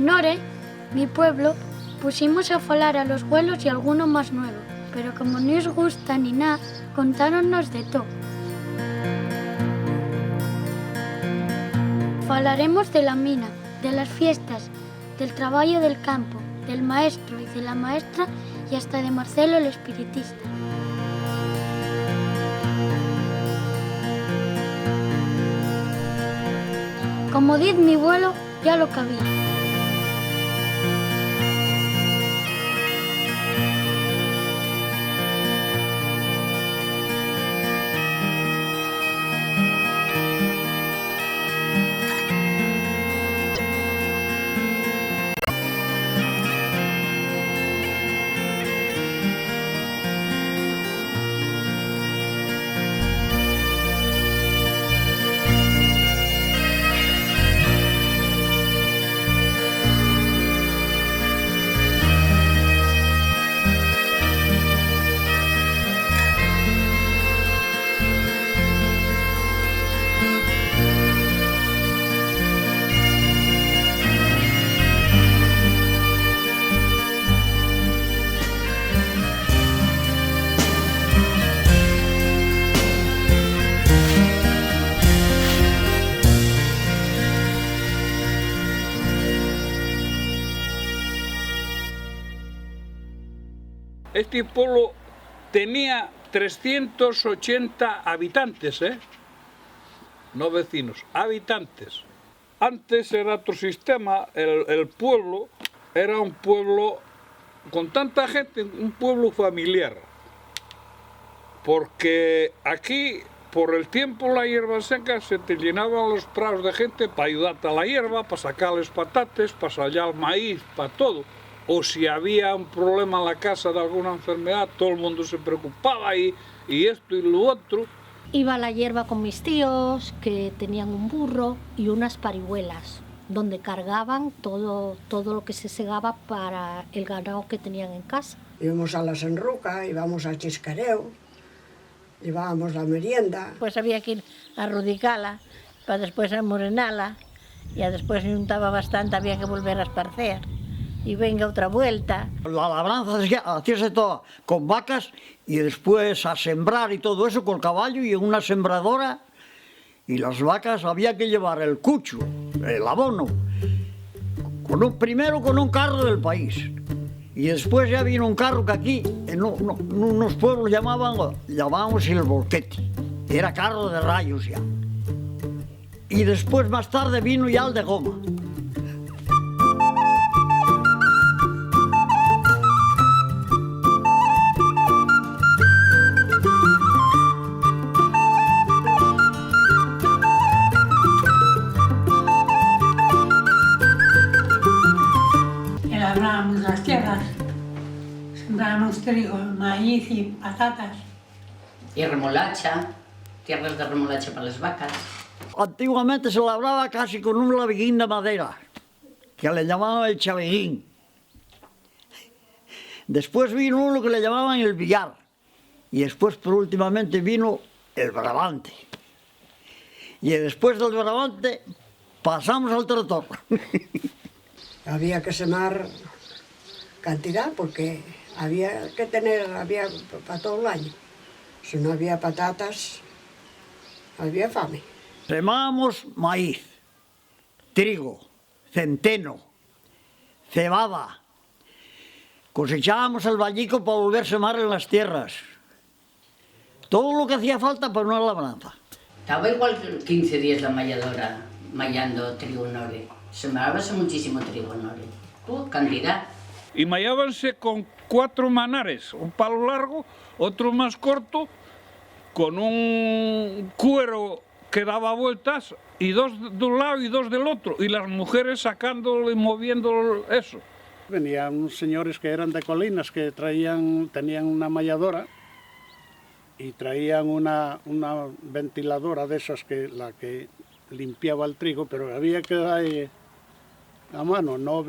En Ore, mi pueblo, pusimos a falar a los abuelos y alguno más nuevo, pero como no os gusta ni nada, contáronnos de todo. Falaremos de la mina, de las fiestas, del trabajo del campo, del maestro y de la maestra y hasta de Marcelo el espiritista. Como dice mi abuelo, ya lo cabía. Este pueblo tenía 380 habitantes, no vecinos, habitantes. Antes era otro sistema, el pueblo era un pueblo con tanta gente, un pueblo familiar. Porque aquí, por el tiempo, la hierba seca, se te llenaban los prados de gente para ayudarte a la hierba, para sacarles patates, para sallar el maíz, para todo. O si había un problema en la casa de alguna enfermedad, todo el mundo se preocupaba y esto y lo otro. Iba a la hierba con mis tíos, que tenían un burro y unas parihuelas, donde cargaban todo lo que se segaba para el ganado que tenían en casa. Íbamos a la Senruca, íbamos a Chiscareo, llevábamos la merienda. Pues había que ir a Rudicala, para después a Morenala, y después se juntaba bastante, había que volver a esparcer. Y venga otra vuelta. La labranza hacíase toda con vacas y después a sembrar y todo eso con caballo y en una sembradora. Y las vacas había que llevar el cucho, el abono, primero con un carro del país. Y después ya vino un carro que aquí, en unos pueblos llamábamos el volquete. Era carro de rayos ya. Y después más tarde vino ya el de goma. Labrábamos las tierras, sembrábamos trigo, maíz y patatas. Y remolacha, tierras de remolacha para las vacas. Antiguamente se labraba casi con un laviguín de madera, que le llamaban el chaviguín. Después vino uno que le llamaban el billar, y después, por últimamente, vino el brabante. Y después del brabante pasamos al tractor. Había que sembrar cantidad porque había que tener para todo el año. Si no había patatas, había fame. Semábamos maíz, trigo, centeno, cebada. Cosechábamos el vallico para volver a sembrar en las tierras. Todo lo que hacía falta para una labranza. Estaba igual 15 días la malladora mallando trigo en Ore. Sembrábase muchísimo trigo en Ore. Cantidad. Y mallábanse con 4 manares, un palo largo, otro más corto, con un cuero que daba vueltas, y 2 de un lado y 2 del otro, y las mujeres sacándolo y moviendo eso. Venían unos señores que eran de Colinas, que tenían una malladora, y traían una ventiladora de esas la que limpiaba el trigo, pero había que dar a mano, no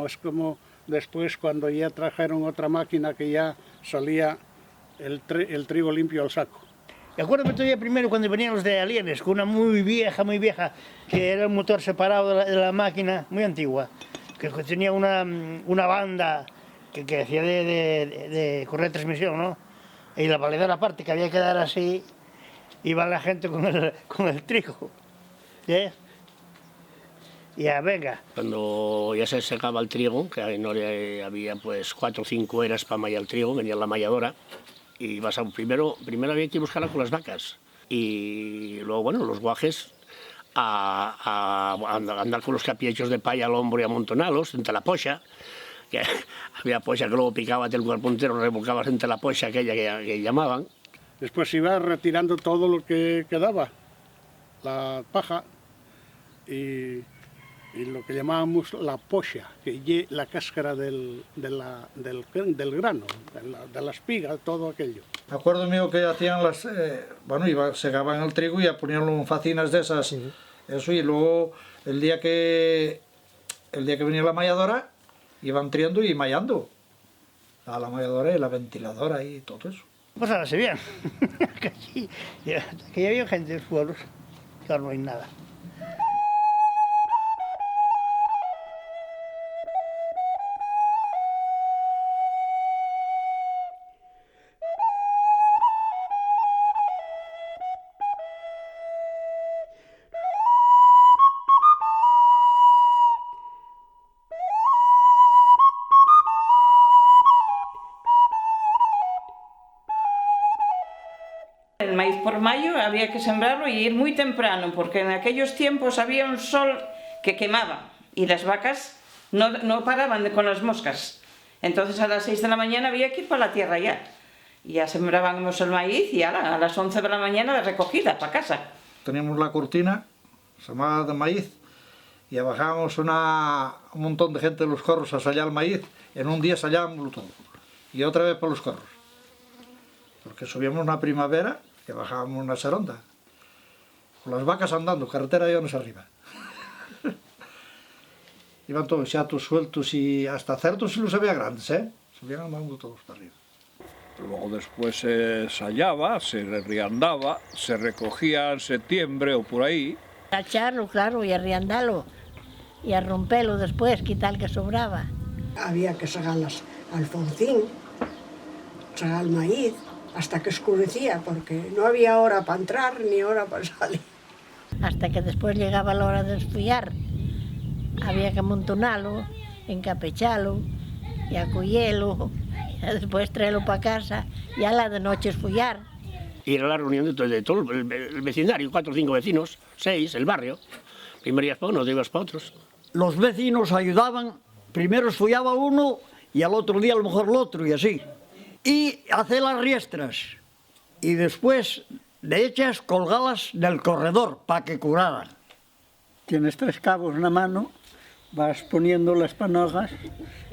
es como después cuando ya trajeron otra máquina que ya salía el trigo limpio al saco. Y acuérdame todavía primero cuando venían los de Alienes, con una muy vieja, que era un motor separado de la máquina, muy antigua, que tenía una banda que hacía de correr transmisión, ¿no? Y la valedora aparte, que había que dar así, iba la gente con el trigo. ¿Eh? Ya, venga. Cuando ya se secaba el trigo, que en Noria había pues 4 o 5 eras para mallar el trigo, venía la malladora, y primero había que buscarla con las vacas, y luego, bueno, los guajes a andar con los capiechos de paya al hombro y amontonarlos entre la pocha, que había pocha que luego picaba del lugar puntero, revolcabas entre la pocha aquella que llamaban. Después iba retirando todo lo que quedaba, la paja, y lo que llamábamos la pocha, que es la cáscara del grano, de la espiga, todo aquello. Me acuerdo mío que hacían segaban el trigo y poníanlo en facinas de esas, sí. Eso, y luego el día que venía la malladora, iban triando y mallando. A la malladora y la ventiladora y todo eso. Pues ahora se bien, que ya había gente en los pueblos, que ahora no hay nada. El maíz por mayo había que sembrarlo y ir muy temprano, porque en aquellos tiempos había un sol que quemaba y las vacas no paraban con las moscas. Entonces a las 6 de la mañana había que ir para la tierra ya. Y ya sembrábamos el maíz y a las 11 de la mañana de recogida para casa. Teníamos la cortina, sembrada de maíz, y bajábamos un montón de gente de los corros a sallar el maíz. En un día sallábamos todo, y otra vez por los corros. Porque subíamos una primavera que bajábamos una seronda, con las vacas andando, carretera de años arriba. Iban todos chatos sueltos y hasta cerdos y los había grandes, ¿eh? Subían andando todos para arriba. Luego después se sallaba, se riandaba, se recogía en septiembre o por ahí. A echarlo, claro, y a riandarlo, y a romperlo después, quitar el que sobraba. Había que sacar alfonsín, sacar el maíz, hasta que oscurecía, porque no había hora para entrar ni hora para salir. Hasta que después llegaba la hora de esfollar, había que amontonarlo, encapecharlo, y acollerlo, y después traerlo para casa, y a la de noche esfollar. Y era la reunión de todo el vecindario, 4 o 5 vecinos, 6, el barrio. Primero ibas para uno, ibas para otros. Los vecinos ayudaban, primero esfollaba uno y al otro día a lo mejor el otro, y así. Y hacer las riestras, y después de hechas colgarlas del corredor para que curaran. Tienes 3 cabos en la mano, vas poniendo las panojas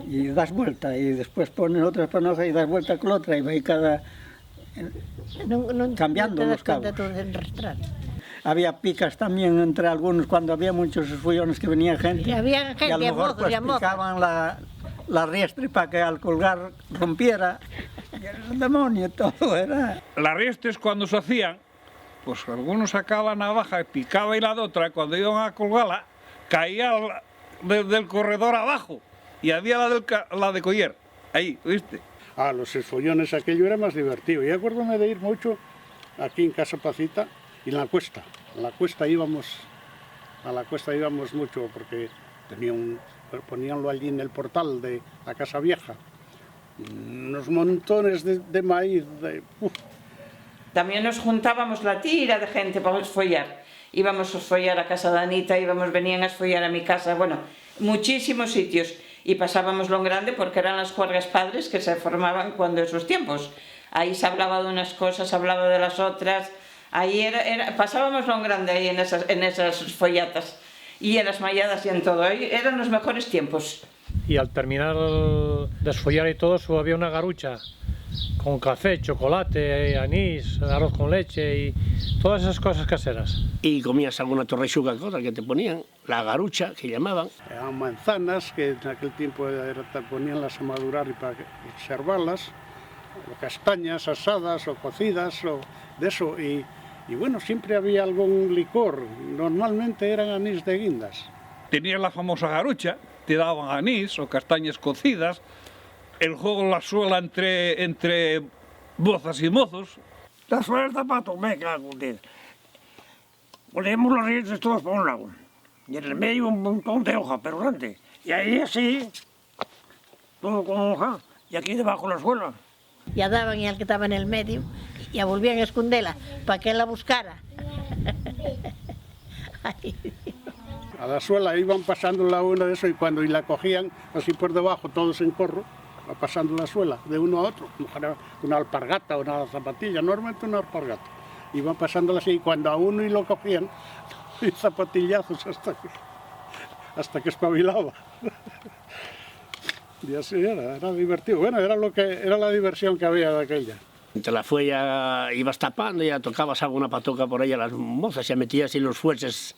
y das vuelta, y después pones otra panoja y das vuelta con la otra, y va ahí cambiando los cabos. Había picas también entre algunos, cuando había muchos esfollones que venía gente, y a lo mejor pues picaban la riestra para que al colgar rompiera. Era un demonio todo, era. Las riestres cuando se hacían, pues algunos sacaba la navaja y picaba y la de otra, y cuando iban a colgarla, caía del corredor abajo, y había la de coller, ahí, ¿viste? Los esfollones aquello era más divertido. Y acuérdame de ir mucho aquí en Casa Pacita y en la cuesta. A la cuesta íbamos mucho porque poníanlo allí en el portal de la Casa Vieja. Unos montones de maíz. También nos juntábamos la tira de gente para esfollar. Íbamos a esfollar a casa de Anita, venían a esfollar a mi casa, bueno, muchísimos sitios. Y pasábamos lo grande porque eran las juergas padres que se formaban cuando esos tiempos. Ahí se hablaba de unas cosas, se hablaba de las otras. Ahí pasábamos lo grande ahí en esas follatas y en las malladas y en todo. Ahí eran los mejores tiempos. Y al terminar de esfollar y todo, había una garucha con café, chocolate, anís, arroz con leche y todas esas cosas caseras. Y comías alguna torrechuga cosa que te ponían, la garucha que llamaban. Eran manzanas que en aquel tiempo poníanlas a madurar y para conservarlas, castañas asadas o cocidas o de eso. Y bueno, siempre había algún licor. Normalmente eran anís de guindas. Tenías la famosa garucha, te daban anís o castañas cocidas, el juego la suela entre mozas y mozos. La suela del zapato, me cago en Dios. Poníamos los dientes todos por un lado, y en el medio un montón de hoja, pero grande. Y ahí así, todo con hoja, y aquí debajo la suela. Ya daban y al que estaba en el medio, ya volvían a esconderla para que él la buscara. A la suela iban pasando la una de eso y cuando la cogían así por debajo, todos en corro, pasando la suela de uno a otro, una alpargata o una zapatilla, normalmente una alpargata. Iban pasándola así y cuando a uno y lo cogían, y zapatillazos hasta que espabilaba. Y así era divertido. Bueno, era la diversión que había de aquella. Entre la fuella ibas tapando, ya tocabas alguna patoca por ahí a las mozas, ya metías en los fueses,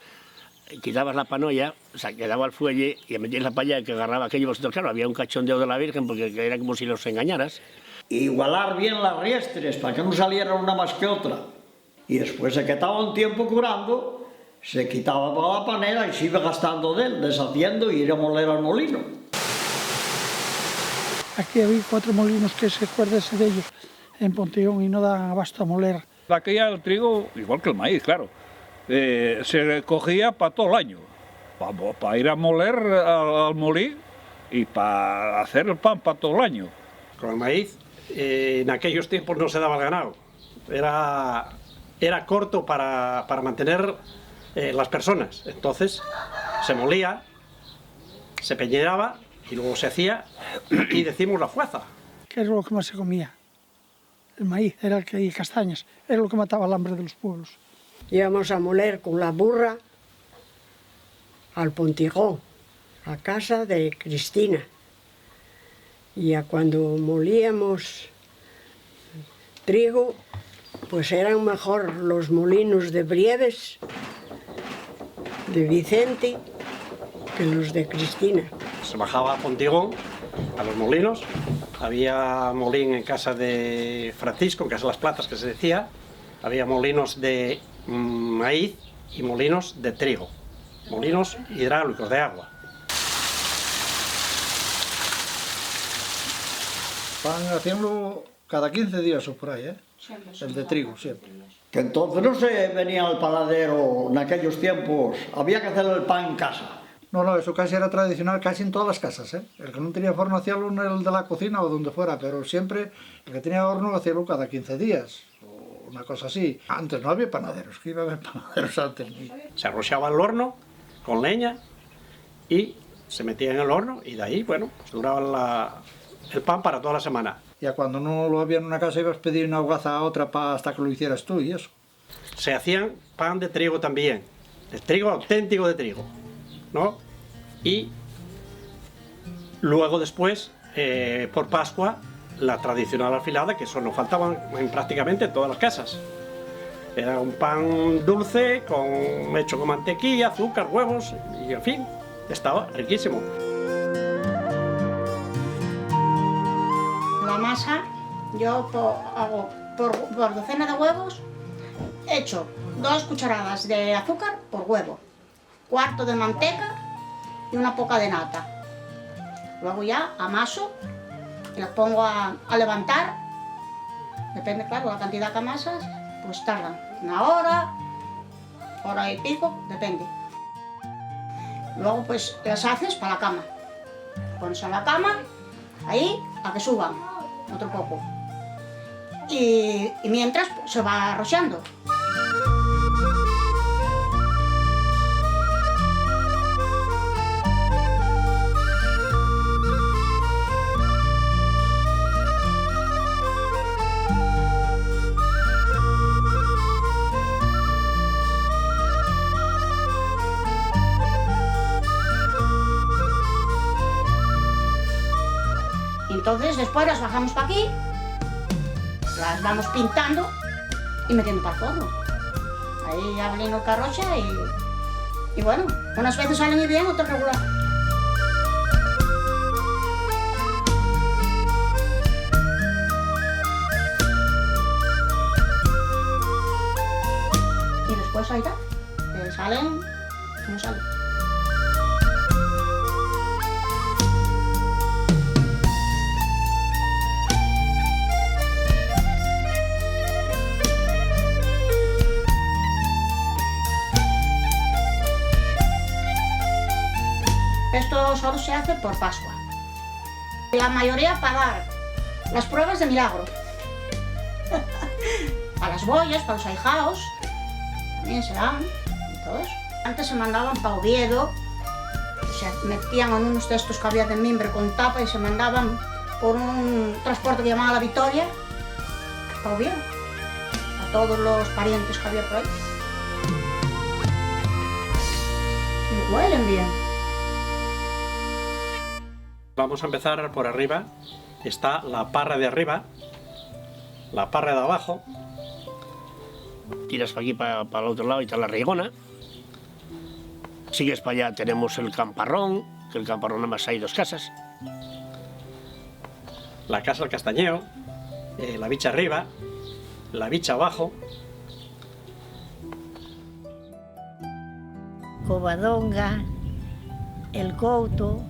quitabas la panolla, o sea, quedaba el fuelle y metías la palla que agarraba aquello. Vosotros, claro, había un cachondeo de la Virgen porque era como si los engañaras. Igualar bien las riestres para que no salieran una más que otra. Y después de que estaba un tiempo curando, se quitaba para la panera y se iba gastando de él, deshaciendo y ir a moler al molino. Aquí había 4 molinos que se acuérdese de ellos en Pontellón y no dan abasto a moler. Aquella el trigo, igual que el maíz, claro, se cogía para todo el año, para ir a moler al molí y para hacer el pan para todo el año. Con el maíz, en aquellos tiempos no se daba el ganado, era corto para mantener las personas, entonces se molía, se peñeraba y luego se hacía, aquí decimos la fuaza. ¿Qué es lo que más se comía? El maíz, era el que y castañas, era lo que mataba el hambre de los pueblos. Íbamos a moler con la burra al Pontigón, a casa de Cristina. Y ya cuando molíamos trigo, pues eran mejor los molinos de Brieves, de Vicente, que los de Cristina. Se bajaba a Pontigón, a los molinos, había molín en casa de Francisco, en casa de las Platas que se decía, había molinos de maíz y molinos de trigo, molinos hidráulicos de agua. Van haciéndolo cada 15 días o por ahí, ¿eh? El de trigo, siempre. Que entonces no se venía al paladero en aquellos tiempos, había que hacer el pan en casa. No, eso casi era tradicional casi en todas las casas, ¿eh? El que no tenía horno hacía uno el de la cocina o donde fuera, pero siempre el que tenía horno hacía cada 15 días, o una cosa así. Antes no había panaderos, que iba a haber panaderos antes. Se arrochaba el horno con leña y se metía en el horno y de ahí, bueno, pues duraba el pan para toda la semana. Ya cuando no lo había en una casa ibas a pedir una hogaza a otra hasta que lo hicieras tú y eso. Se hacían pan de trigo también, de trigo auténtico de trigo, ¿no? Y luego después, por Pascua, la tradicional afilada, que eso no faltaban en prácticamente todas las casas. Era un pan dulce, hecho con mantequilla, azúcar, huevos, y en fin, estaba riquísimo. La masa, yo hago por docena de huevos, echo 2 cucharadas de azúcar por huevo, 1/4 de manteca y una poca de nata. Luego ya amaso y las pongo a levantar. Depende, claro, la cantidad que amasas, pues tardan 1 hora, hora y pico, depende. Luego pues las haces para la cama. Pones a la cama, ahí, a que suban otro poco. Y mientras pues, se va arrochando. Entonces después las bajamos para aquí, las vamos pintando y metiendo para el forno. Ahí ya abrimos el carrocha y bueno, unas veces salen muy bien, otras regular. todos ahí está. Salen como salen. Esto solo se hace por Pascua. La mayoría para dar las pruebas de milagro. Para las boyas, para los ahijaos, también se dan, y todo eso. Antes se mandaban para Oviedo, se metían en unos cestos que había de mimbre con tapa y se mandaban por un transporte que llamaba La Victoria, para Oviedo, a todos los parientes que había por ahí. Y huelen bien. Vamos a empezar por arriba. Está la parra de arriba, la parra de abajo. Tiras para aquí, para el otro lado y está la rigona. Sigues para allá, tenemos el camparrón, que el camparrón nada más hay 2 casas. La casa del castañeo, la bicha arriba, la bicha abajo. Covadonga, el Couto,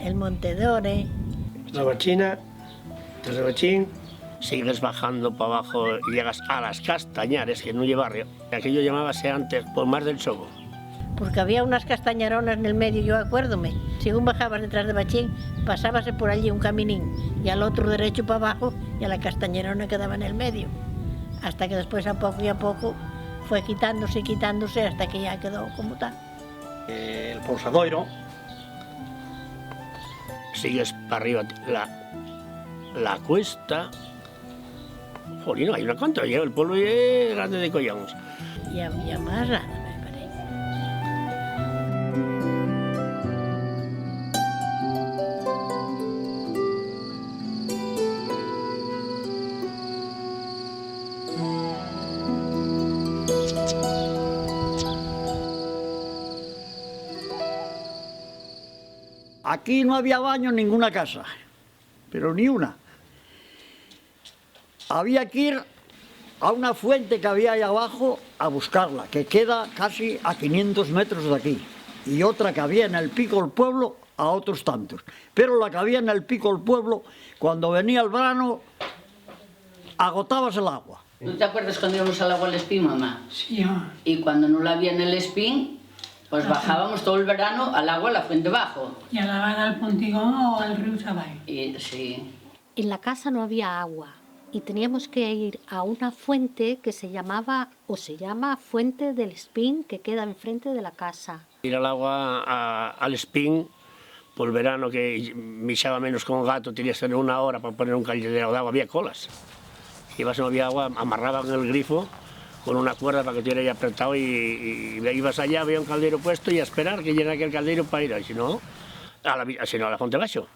el Montedore, la Bachina, el Bachín. Sigues bajando para abajo y llegas a las Castañares, que no lleva barrio. Aquello llamábase antes por Mar del Sobo. porque había unas castañaronas en el medio, yo acuérdome. Según bajabas detrás de Bachín, pasábase por allí un caminín y al otro derecho para abajo y a la castañarona quedaba en el medio. Hasta que después a poco y a poco fue quitándose y quitándose hasta que ya quedó como tal. El Pousadoiro. Sigues para arriba la cuesta. Jolín, hay una cuanta, el pueblo es grande de collons. Y había más nada, me parece. Aquí no había baño en ninguna casa, pero ni una. Había que ir a una fuente que había ahí abajo a buscarla, que queda casi a 500 metros de aquí, y otra que había en el pico del pueblo a otros tantos. Pero la que había en el pico del pueblo, cuando venía el verano, agotabas el agua. ¿Tú te acuerdas cuando íbamos al agua al Espín, mamá? Sí. Y cuando no la había en el Espín, pues bajábamos todo el verano al agua a la fuente bajo. Y a lavar al Pontigón o al río Sabay. Y, sí. En la casa no había agua y teníamos que ir a una fuente que se llamaba, o se llama, Fuente del Espín, que queda enfrente de la casa. Ir al agua al Espín, por el verano que mixaba menos con un gato, tenías que tener una hora para poner un caldero de agua, había colas. Ibas, no había agua, amarraban el grifo con una cuerda para que estuviera ahí apretado y ibas allá, había un caldero puesto y a esperar que llegara aquel caldero para ir, si no, a la Fonte Baixo.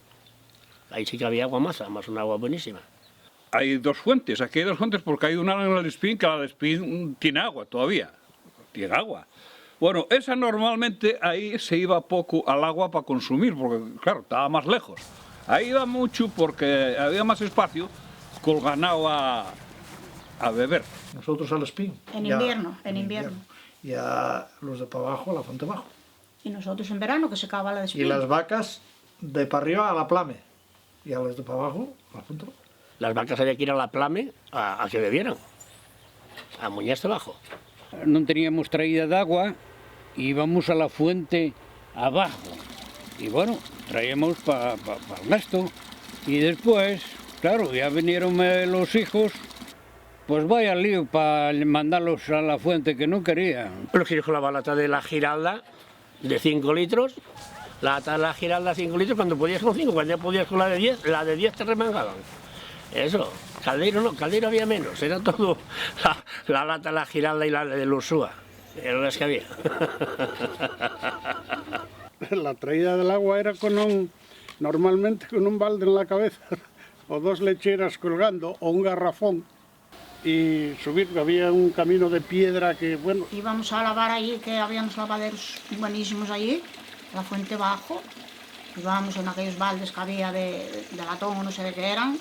Ahí sí que había agua maza, más una agua buenísima. Hay dos fuentes, aquí hay dos fuentes porque hay una en el Espín, que la del Espín tiene agua todavía, tiene agua. Bueno, esa normalmente ahí se iba poco al agua para consumir, porque claro, estaba más lejos. Ahí iba mucho porque había más espacio con el ganado a beber. Nosotros al Espín. En invierno, en invierno. Y a los de para abajo, a la Fuente Bajo. Y nosotros en verano, que se acaba la de Espín. Y las vacas de para arriba a la Plame. Y a los de para abajo, a la Fuente Bajo. Las vacas había que ir a la Plame a que bebieran, a Muñez de Bajo. No teníamos traída de agua, íbamos a la fuente abajo. Y bueno, traíamos para el gasto. Y después, claro, ya vinieron los hijos, pues vaya lío para mandarlos a la fuente que no quería. Los hijos con la lata de la Giralda de 5 litros, la lata de la Giralda 5 litros, cuando podías con 5, cuando ya podías con la de 10 te remangaban. Eso, caldero no, caldero había menos, era todo la lata de la Giralda y la de Ursúa, eran las que había. La traída del agua era normalmente con un balde en la cabeza, o 2 lecheras colgando, o un garrafón, y subir, había un camino de piedra que, bueno... Íbamos a lavar ahí, que había unos lavaderos buenísimos allí, la Fuente Bajo, íbamos en aquellos baldes que había de latón o no sé de qué eran,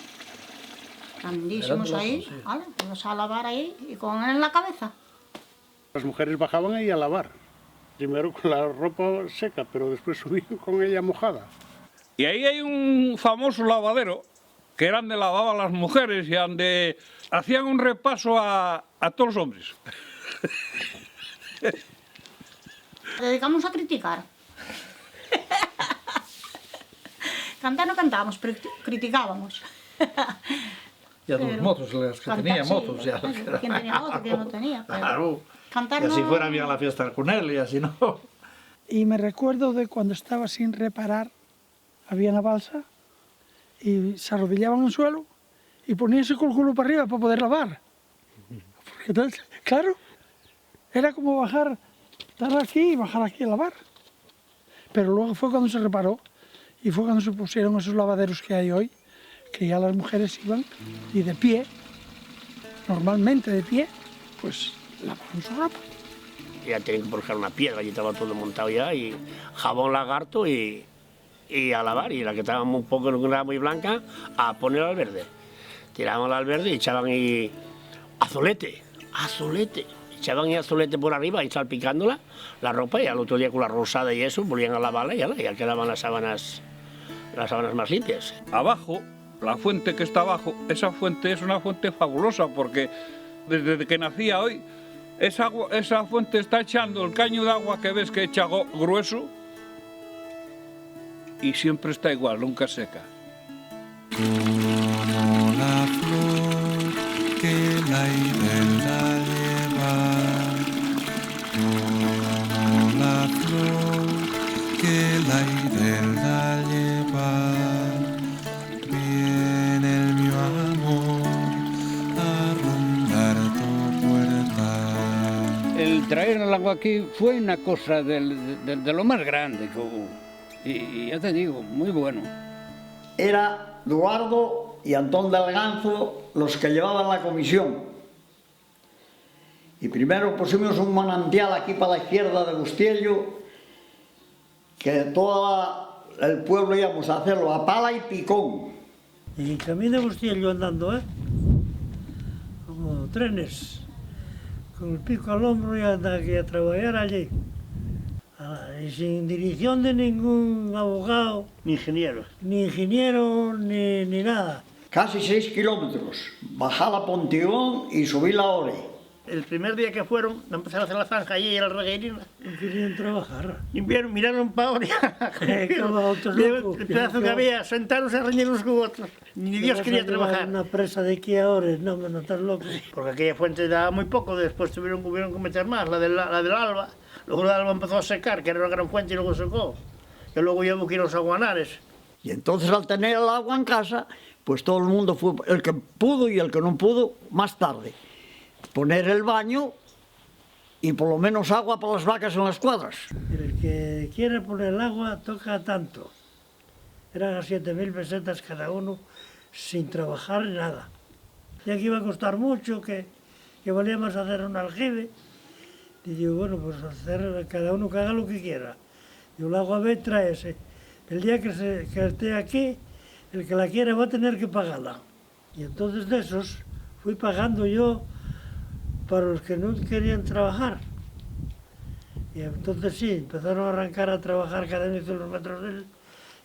grandísimos ahí, ¿vale? Vamos a lavar ahí y con él en la cabeza. Las mujeres bajaban ahí a lavar, primero con la ropa seca, pero después subían con ella mojada. Y ahí hay un famoso lavadero, que era donde lavaban las mujeres y donde hacían un repaso a todos los hombres. Dedicamos a criticar. Cantar no cantábamos, pero criticábamos. Y a los motos, las que tenían motos. Sí, ¿quién tenía moto, quién no tenía? Pero Claro. cantar Y así no... fuera bien a la fiesta con él y así no. Y me recuerdo de cuando estaba sin reparar, había una balsa y se arrodillaban en el suelo y poníanse con el culo para arriba para poder lavar. Porque entonces, claro, era como bajar, estar aquí y bajar aquí a lavar. Pero luego fue cuando se reparó y fue cuando se pusieron esos lavaderos que hay hoy, que ya las mujeres iban y de pie, normalmente de pie, pues lavaban su ropa. Ya tenían que buscar una piedra y estaba todo montado ya, y jabón lagarto y a lavar, y la que estaba un poco, no era muy blanca, a poner al verde. Tiraban al verde y echaban ahí azulete, echaban ahí azulete por arriba y salpicándola, la ropa, y al otro día con la rosada y eso, volvían a lavarla y ya quedaban las sábanas más limpias. Abajo, la fuente que está abajo, esa fuente es una fuente fabulosa porque desde que nacía hoy, esa fuente está echando el caño de agua que ves que echa grueso y siempre está igual, nunca seca. Como la flor que el aire la lleva, como la flor que el aire la lleva, viene el mi amor a rondar tu puerta. El traer el agua aquí fue una cosa de lo más grande que hubo. Y ya te digo, muy bueno. Era Eduardo y Antón del Ganzo los que llevaban la comisión. Y primero pusimos un manantial aquí para la izquierda de Bustiello, que todo el pueblo íbamos a hacerlo a pala y picón. Y camino de Bustiello andando, como trenes, con el pico al hombro y anda aquí a trabajar allí. Y sin dirección de ningún abogado, Ni ingeniero. ni nada. Casi 6 kilómetros. Bajar a Pontigón y subir la Ore. El primer día que fueron, empezaron a hacer la zanja allí en la regueirina. No querían trabajar. Miraron para ahora. El pedazo que había, sentaron a reñir unos con otros. Ni Dios quería trabajar. Una presa de aquí ahora, no, no estás loco. Porque aquella fuente daba muy poco, después tuvieron que meter más, la del Alba. Luego la Alba empezó a secar, que era una gran fuente y luego secó. Y luego llevó que ir a los aguanares. Y entonces al tener el agua en casa, pues todo el mundo fue, el que pudo y el que no pudo, más tarde, poner el baño y por lo menos agua para las vacas en las cuadras. El que quiere poner el agua toca tanto. Eran a 7.000 pesetas cada uno, sin trabajar ni nada. Ya que iba a costar mucho, que valía más hacer un aljibe. Y digo, bueno, pues hacer cada uno que haga lo que quiera. Yo el agua ve, tráese. El día que esté aquí, el que la quiera va a tener que pagarla. Y entonces de esos fui pagando yo para los que no querían trabajar. Y entonces sí, empezaron a arrancar a trabajar cada uno hizo los metros de él.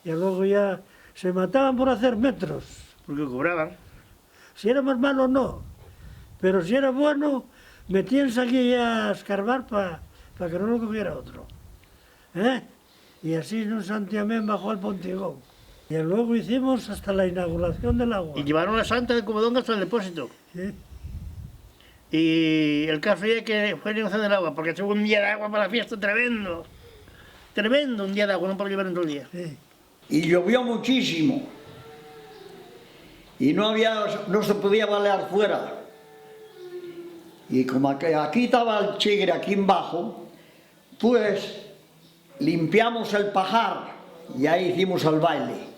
Y luego ya se mataban por hacer metros. Porque cobraban. Si era más malo, no. Pero si era bueno, metíanse aquí a escarbar para que no lo cogiera otro. Y así en Santiamén bajó el Pontigón. Y luego hicimos hasta la inauguración del agua. Y llevaron la santa de Comodón hasta el depósito. Sí. Y el caso es que fue negociar del agua, porque tuvo un día de agua para la fiesta tremendo. Tremendo un día de agua, no para llevar en todo el día. Sí. Y llovió muchísimo. Y no se podía balear fuera. Y como aquí estaba el chigre, aquí abajo, pues limpiamos el pajar y ahí hicimos el baile.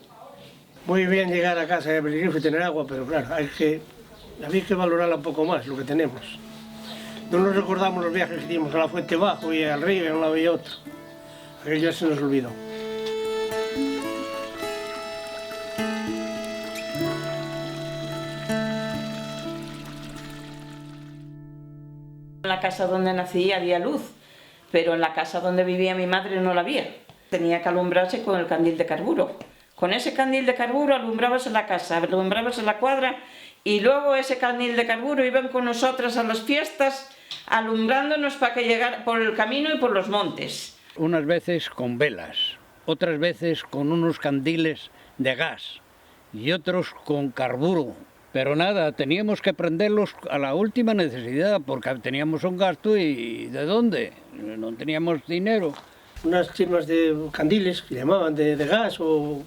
Muy bien llegar a casa de Belgrifo y tener agua, pero claro, había que valorarla un poco más, lo que tenemos. No nos recordamos los viajes que hicimos a la Fuente Bajo y al río, y a un lado y a otro. Aquello ya se nos olvidó. En la casa donde nací había luz, pero en la casa donde vivía mi madre no la había. Tenía que alumbrarse con el candil de carburo. Con ese candil de carburo alumbrabas en la casa, alumbrabas en la cuadra, y luego ese candil de carburo iban con nosotras a las fiestas alumbrándonos para que llegara por el camino y por los montes. Unas veces con velas, otras veces con unos candiles de gas y otros con carburo. Pero nada, teníamos que prenderlos a la última necesidad porque teníamos un gasto y ¿de dónde? No teníamos dinero. Unas firmas de candiles que llamaban de gas o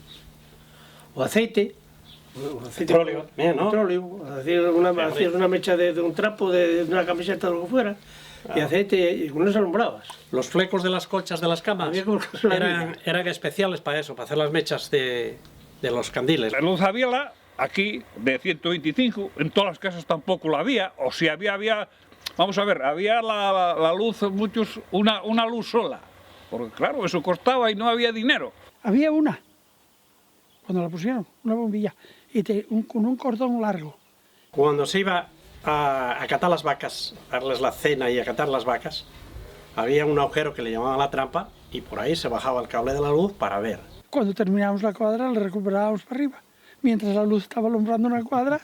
aceite. Petróleo, bien, ¿no? Petróleo. Hacías una mecha de un trapo, de una camiseta o lo que fuera, y aceite, y con eso alumbrabas. Los flecos de las colchas de las camas eran especiales para eso, para hacer las mechas de los candiles. La luz había aquí de 125, en todas las casas tampoco la había, o si había, vamos a ver, había la luz, una luz sola, porque claro, eso costaba y no había dinero. Había una, cuando la pusieron, una bombilla, y con un cordón largo. Cuando se iba a catar las vacas, a darles la cena y a catar las vacas, había un agujero que le llamaban la trampa y por ahí se bajaba el cable de la luz para ver. Cuando terminábamos la cuadra, la recuperábamos para arriba. Mientras la luz estaba alumbrando una cuadra...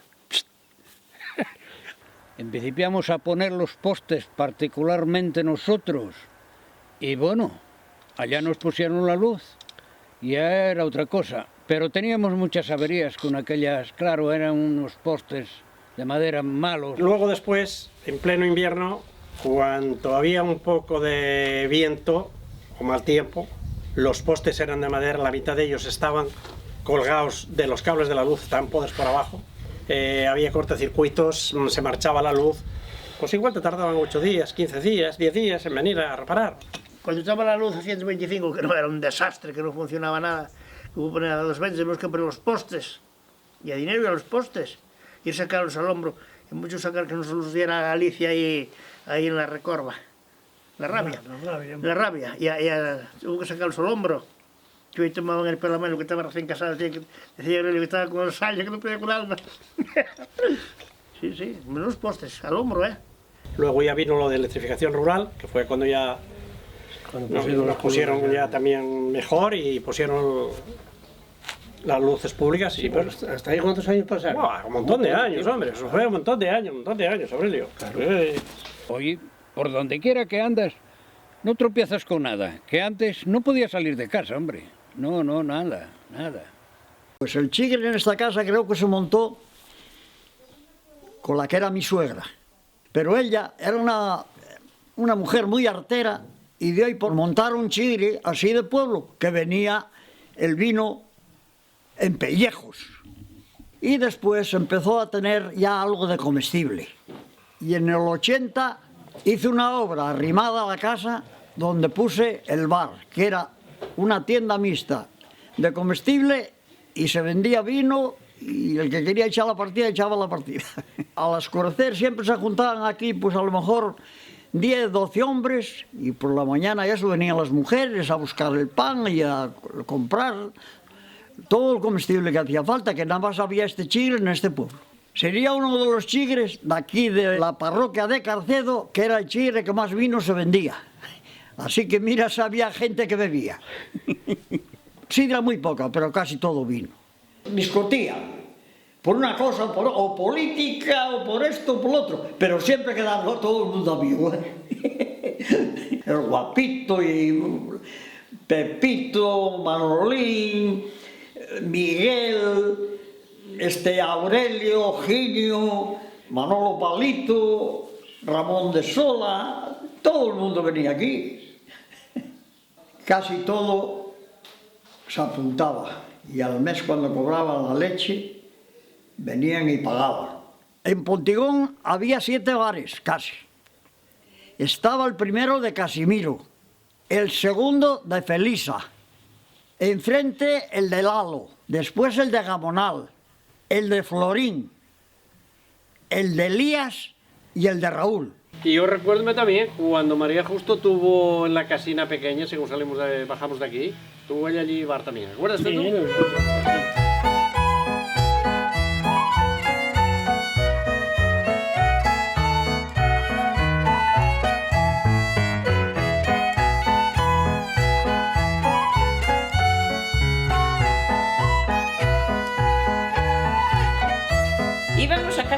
Empezamos a poner los postes, particularmente nosotros. Y bueno, allá nos pusieron la luz. Ya era otra cosa. Pero teníamos muchas averías con aquellas, claro, eran unos postes de madera malos. Luego después, en pleno invierno, cuando había un poco de viento o mal tiempo, los postes eran de madera, la mitad de ellos estaban colgados de los cables de la luz, estaban podres por abajo. Había cortocircuitos, se marchaba la luz. Pues igual te tardaban 8 días, 15 días, 10 días en venir a reparar. Cuando estaba la luz a 125, que no era un desastre, que no funcionaba nada, hubo que poner a 220, tenemos que poner los postes, y a dinero y a los postes, y sacarlos al hombro, y mucho sacar que nos los diera Galicia ahí en la Recorva, la Rabia, hubo que sacarlos al hombro. Yo ahí tomaban el pelo a mano, que estaba recién casado, decía que estaba con el sallo, que no podía con alma. Sí, los postes, al hombro, Luego ya vino lo de electrificación rural, que fue cuando ya nos pusieron ya también mejor y pusieron las luces públicas. Sí, pero ¿hasta ahí cuántos años pasaron? Un montón de años, hombre, eso fue un montón de años, Aurelio. Claro. Oye, por donde quiera que andas, no tropiezas con nada, que antes no podías salir de casa, hombre. No, nada. Pues el chigre en esta casa creo que se montó con la que era mi suegra. Pero ella era una mujer muy artera y de ahí por montar un chigre así de pueblo, que venía el vino en pellejos. Y después empezó a tener ya algo de comestible. Y en el 80 hice una obra arrimada a la casa donde puse el bar, que era una tienda mixta de comestible y se vendía vino y el que quería echar la partida, echaba la partida. Al oscurecer siempre se juntaban aquí, pues a lo mejor 10, 12 hombres y por la mañana ya venían las mujeres a buscar el pan y a comprar todo el comestible que hacía falta, que nada más había este chigre en este pueblo. Sería uno de los chigres de aquí de la parroquia de Carcedo, que era el chigre que más vino se vendía. Así que mira, había gente que bebía. Sidra muy poca, pero casi todo vino. Discutía por una cosa, o política, o por esto, o por lo otro, pero siempre quedaba todo el mundo amigo. El Guapito y Pepito, Manolín, Miguel, Aurelio, Ginio, Manolo Palito, Ramón de Sola, todo el mundo venía aquí. Casi todo se apuntaba y al mes cuando cobraban la leche venían y pagaban. En Pontigón había 7 bares, casi. Estaba el primero de Casimiro, el segundo de Felisa, enfrente el de Lalo, después el de Gamonal, el de Florín, el de Elías y el de Raúl. Y yo recuerdo también cuando María justo tuvo en la casina pequeña, según bajamos de aquí, tuvo ella allí bar también. ¿Recuerdas tú?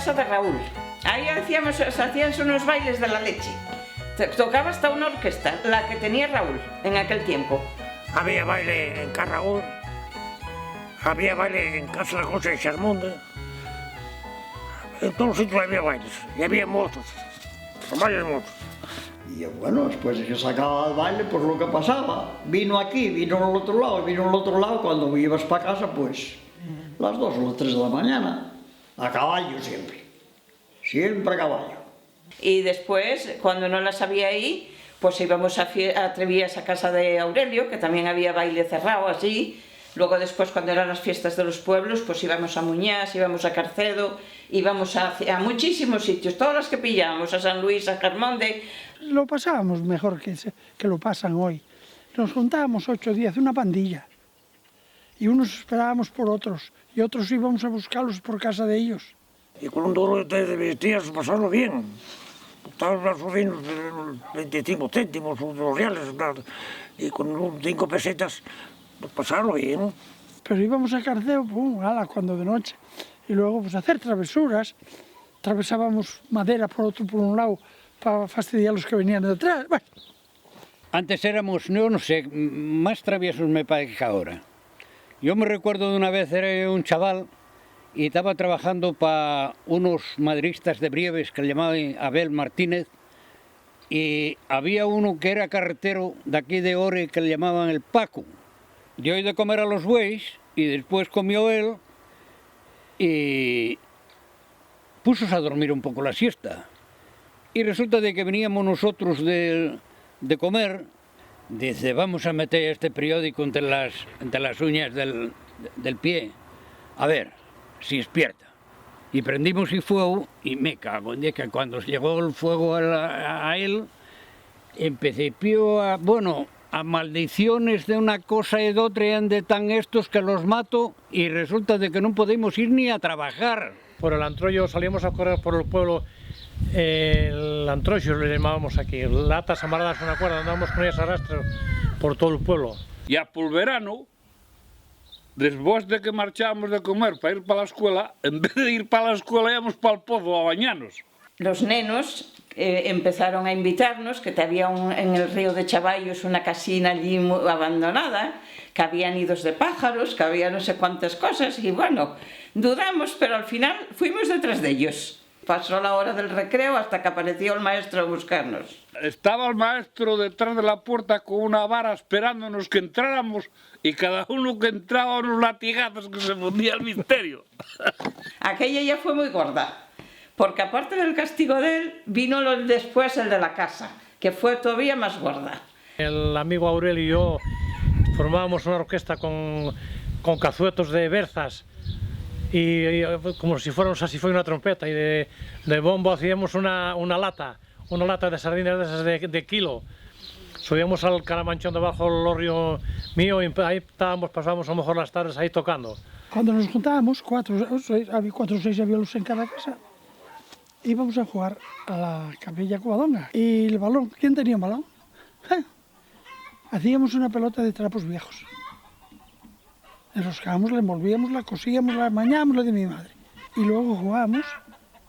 casa de Raúl. Ahí hacíanse unos bailes de la leche. Tocaba hasta una orquesta, la que tenía Raúl en aquel tiempo. Había baile en Carragón, había baile en Casa de José Charmonde. En todos los sitios había bailes y había motos, varios motos. Y bueno, después de que se acababa el baile, pues lo que pasaba, vino aquí, vino al otro lado, vino al otro lado, cuando ibas para casa, pues las 2 o las 3 de la mañana, a caballo siempre, siempre a caballo. Y después, cuando no las había ahí, pues íbamos a Trevías a casa de Aurelio, que también había baile cerrado así. Luego después, cuando eran las fiestas de los pueblos, pues íbamos a Muñás, íbamos a Carcedo, íbamos a muchísimos sitios, todas las que pillábamos, a San Luis, a Carmonde. Lo pasábamos mejor que lo pasan hoy. Nos juntábamos 8 o 10, una pandilla. Y unos esperábamos por otros, y otros íbamos a buscarlos por casa de ellos. Y con un duro de vestías, pasarlo bien. Estaban más o menos 25 céntimos, unos reales, y con 5 pesetas, pues pasarlo bien. Pero íbamos a Carceo, cuando de noche. Y luego pues a hacer travesuras. Atravesábamos madera por un lado para fastidiar a los que venían detrás. Bueno. Antes éramos, yo no sé, más traviesos me parece que ahora. Yo me recuerdo de una vez, era un chaval y estaba trabajando para unos maderistas de Brieves que le llamaban Abel Martínez, y había uno que era carretero de aquí de Ore que le llamaban el Paco. Dio de comer a los bueyes y después comió él y puso a dormir un poco la siesta. Y resulta de que veníamos nosotros de comer, dice, vamos a meter este periódico entre las uñas del pie, a ver si despierta. Y prendimos el fuego y me cago en Dios, que cuando llegó el fuego a él, empecé a maldiciones de una cosa y de otra, y de tan estos que los mato, y resulta de que no podemos ir ni a trabajar. Por el antroyo salíamos a correr por el pueblo, el antroyo le llamábamos aquí, latas amarradas a una cuerda, andábamos con ellas arrastras por todo el pueblo. Ya por el verano, después de que marchábamos de comer para ir para la escuela, en vez de ir para la escuela íbamos para el pozo a bañarnos. Los nenos empezaron a invitarnos, que había en el río de Chavallos una casina allí abandonada, que había nidos de pájaros, que había no sé cuántas cosas, y bueno, dudamos, pero al final fuimos detrás de ellos. Pasó la hora del recreo hasta que apareció el maestro a buscarnos. Estaba el maestro detrás de la puerta con una vara esperándonos que entráramos, y cada uno que entraba unos latigazos que se fundía el misterio. Aquella ya fue muy gorda, porque aparte del castigo de él, vino después el de la casa, que fue todavía más gorda. El amigo Aurelio y yo formábamos una orquesta con cazuetos de berzas, y como si fuera una trompeta, y de bombo hacíamos una lata de sardinas de esas de kilo. Subíamos al Caramanchón debajo del lorrio mío y ahí pasábamos a lo mejor las tardes ahí tocando. Cuando nos juntábamos, 4 o 6 abuelos en cada casa, íbamos a jugar a la Capilla Covadonga. Y el balón, ¿quién tenía un balón? Hacíamos una pelota de trapos viejos. Enroscábamos, la envolvíamos, la cosíamos, la mañábamos, la de mi madre. Y luego jugábamos,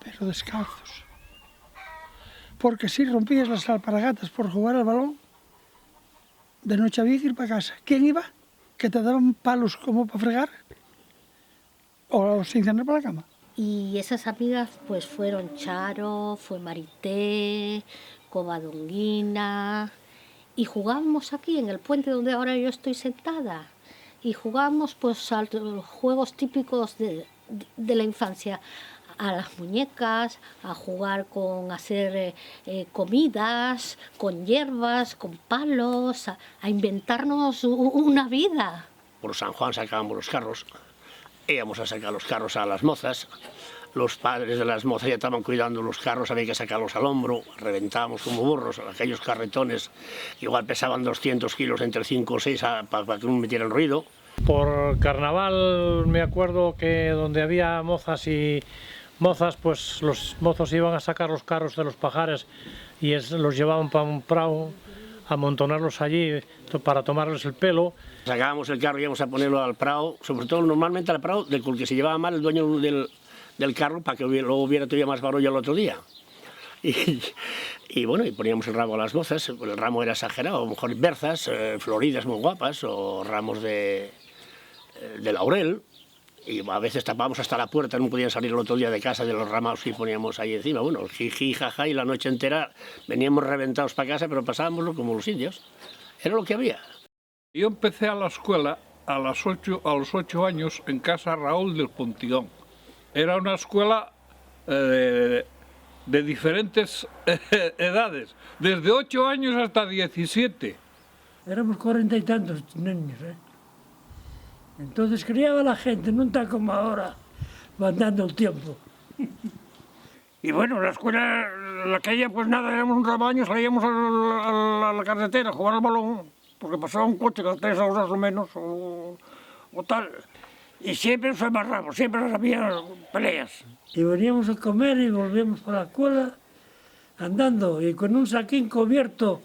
pero descalzos. Porque si rompías las alpargatas por jugar al balón, de noche había que ir para casa. ¿Quién iba? ¿Que te daban palos como para fregar? ¿O sin cenar para la cama? Y esas amigas pues fueron Charo, fue Marité, Covadonguina, y jugábamos aquí en el puente donde ahora yo estoy sentada. Y jugábamos pues a los juegos típicos de la infancia, a las muñecas, a jugar con hacer comidas, con hierbas, con palos, a inventarnos una vida. Por San Juan sacábamos los carros, íbamos a sacar los carros a las mozas, los padres de las mozas ya estaban cuidando los carros, había que sacarlos al hombro, reventábamos como burros aquellos carretones, que igual pesaban 200 kilos entre 5 o 6 para que no metieran ruido. Por carnaval me acuerdo que donde había mozas y mozas, pues los mozos iban a sacar los carros de los pajares y los llevaban para un prado, a amontonarlos allí para tomarles el pelo. Sacábamos el carro y íbamos a ponerlo al prado, sobre todo normalmente al prado del que se llevaba mal el dueño del carro para que luego hubiera todavía más barullo el otro día. Y bueno, y poníamos el ramo a las voces, el ramo era exagerado, a lo mejor berzas, floridas muy guapas, o ramos de laurel, y a veces tapábamos hasta la puerta, no podían salir el otro día de casa de los ramos que poníamos ahí encima. Bueno, el jiji, jaja, y la noche entera veníamos reventados para casa, pero pasábamos como los indios. Era lo que había. Yo empecé a la escuela a los 8 años en casa Raúl del Pontigón. Era una escuela de diferentes edades, desde 8 años hasta 17. Éramos 40 y tantos niños, ¿eh? Entonces criaba la gente, no está como ahora, mandando el tiempo. Y bueno, la escuela, la calle, pues nada, éramos un rebaño, salíamos a la carretera a jugar al balón, porque pasaba un coche cada 3 horas o menos, o tal. Y siempre nos amarramos, siempre había peleas. Y veníamos a comer y volvíamos para la escuela andando y con un saquín cubierto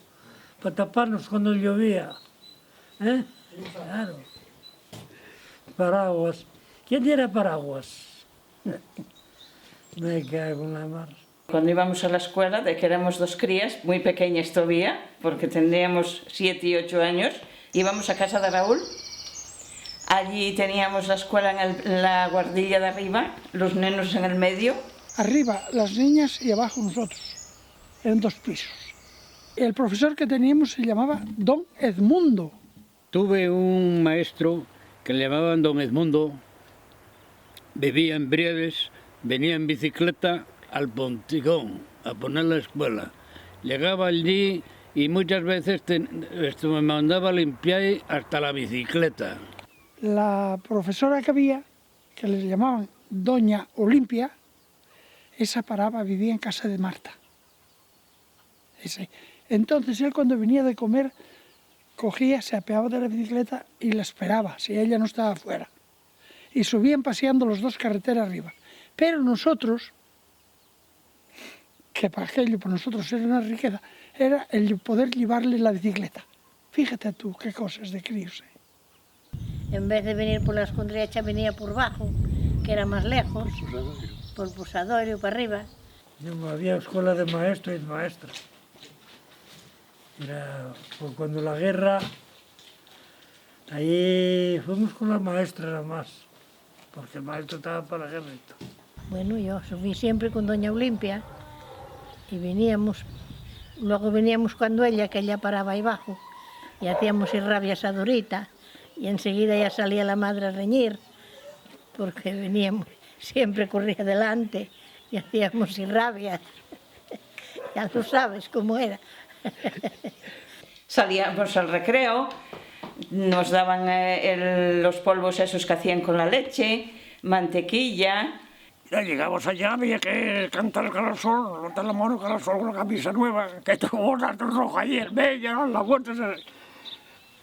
para taparnos cuando llovía. ¿Eh? Claro. Paraguas. ¿Quién tiene paraguas? Me cago en la mar. Cuando íbamos a la escuela, de que éramos 2 crías, muy pequeñas todavía, porque tendríamos 7 y 8 años, íbamos a casa de Raúl. Allí teníamos la escuela en la guardilla de arriba, los nenos en el medio. Arriba las niñas y abajo nosotros. Eran 2 pisos. El profesor que teníamos se llamaba Don Edmundo. Tuve un maestro que le llamaban Don Edmundo, vivía en Brieves, venía en bicicleta al Pontigón a poner la escuela. Llegaba allí y muchas veces me mandaba a limpiar hasta la bicicleta. La profesora que había, que les llamaban Doña Olimpia, esa paraba, vivía en casa de Marta. Entonces él cuando venía de comer, cogía, se apeaba de la bicicleta y la esperaba, si ella no estaba fuera. Y subían paseando los 2 carreteras arriba. Pero nosotros, que para aquello para nosotros era una riqueza, era el poder llevarle la bicicleta. Fíjate tú qué cosas de críos. En vez de venir por la Escondriacha, venía por bajo, que era más lejos, por el Posadorio, para arriba. No había escuela de maestro y de maestra. Era pues, cuando la guerra, ahí fuimos con la maestra nada más, porque el maestro estaba para la guerra y todo. Bueno, yo subí siempre con Doña Olimpia y veníamos, luego veníamos cuando que ella paraba ahí abajo, y hacíamos ir rabias a Dorita, y enseguida ya salía la madre a reñir, porque veníamos, siempre corría delante y hacíamos ir rabias. Ya lo sabes cómo era. Salíamos al recreo, nos daban los polvos esos que hacían con la leche, mantequilla. Ya llegamos allá, había que cantar el Calasol, levantar la mano, Calasol con la camisa nueva, que tuvo una roja ahí, el medio, la vuelta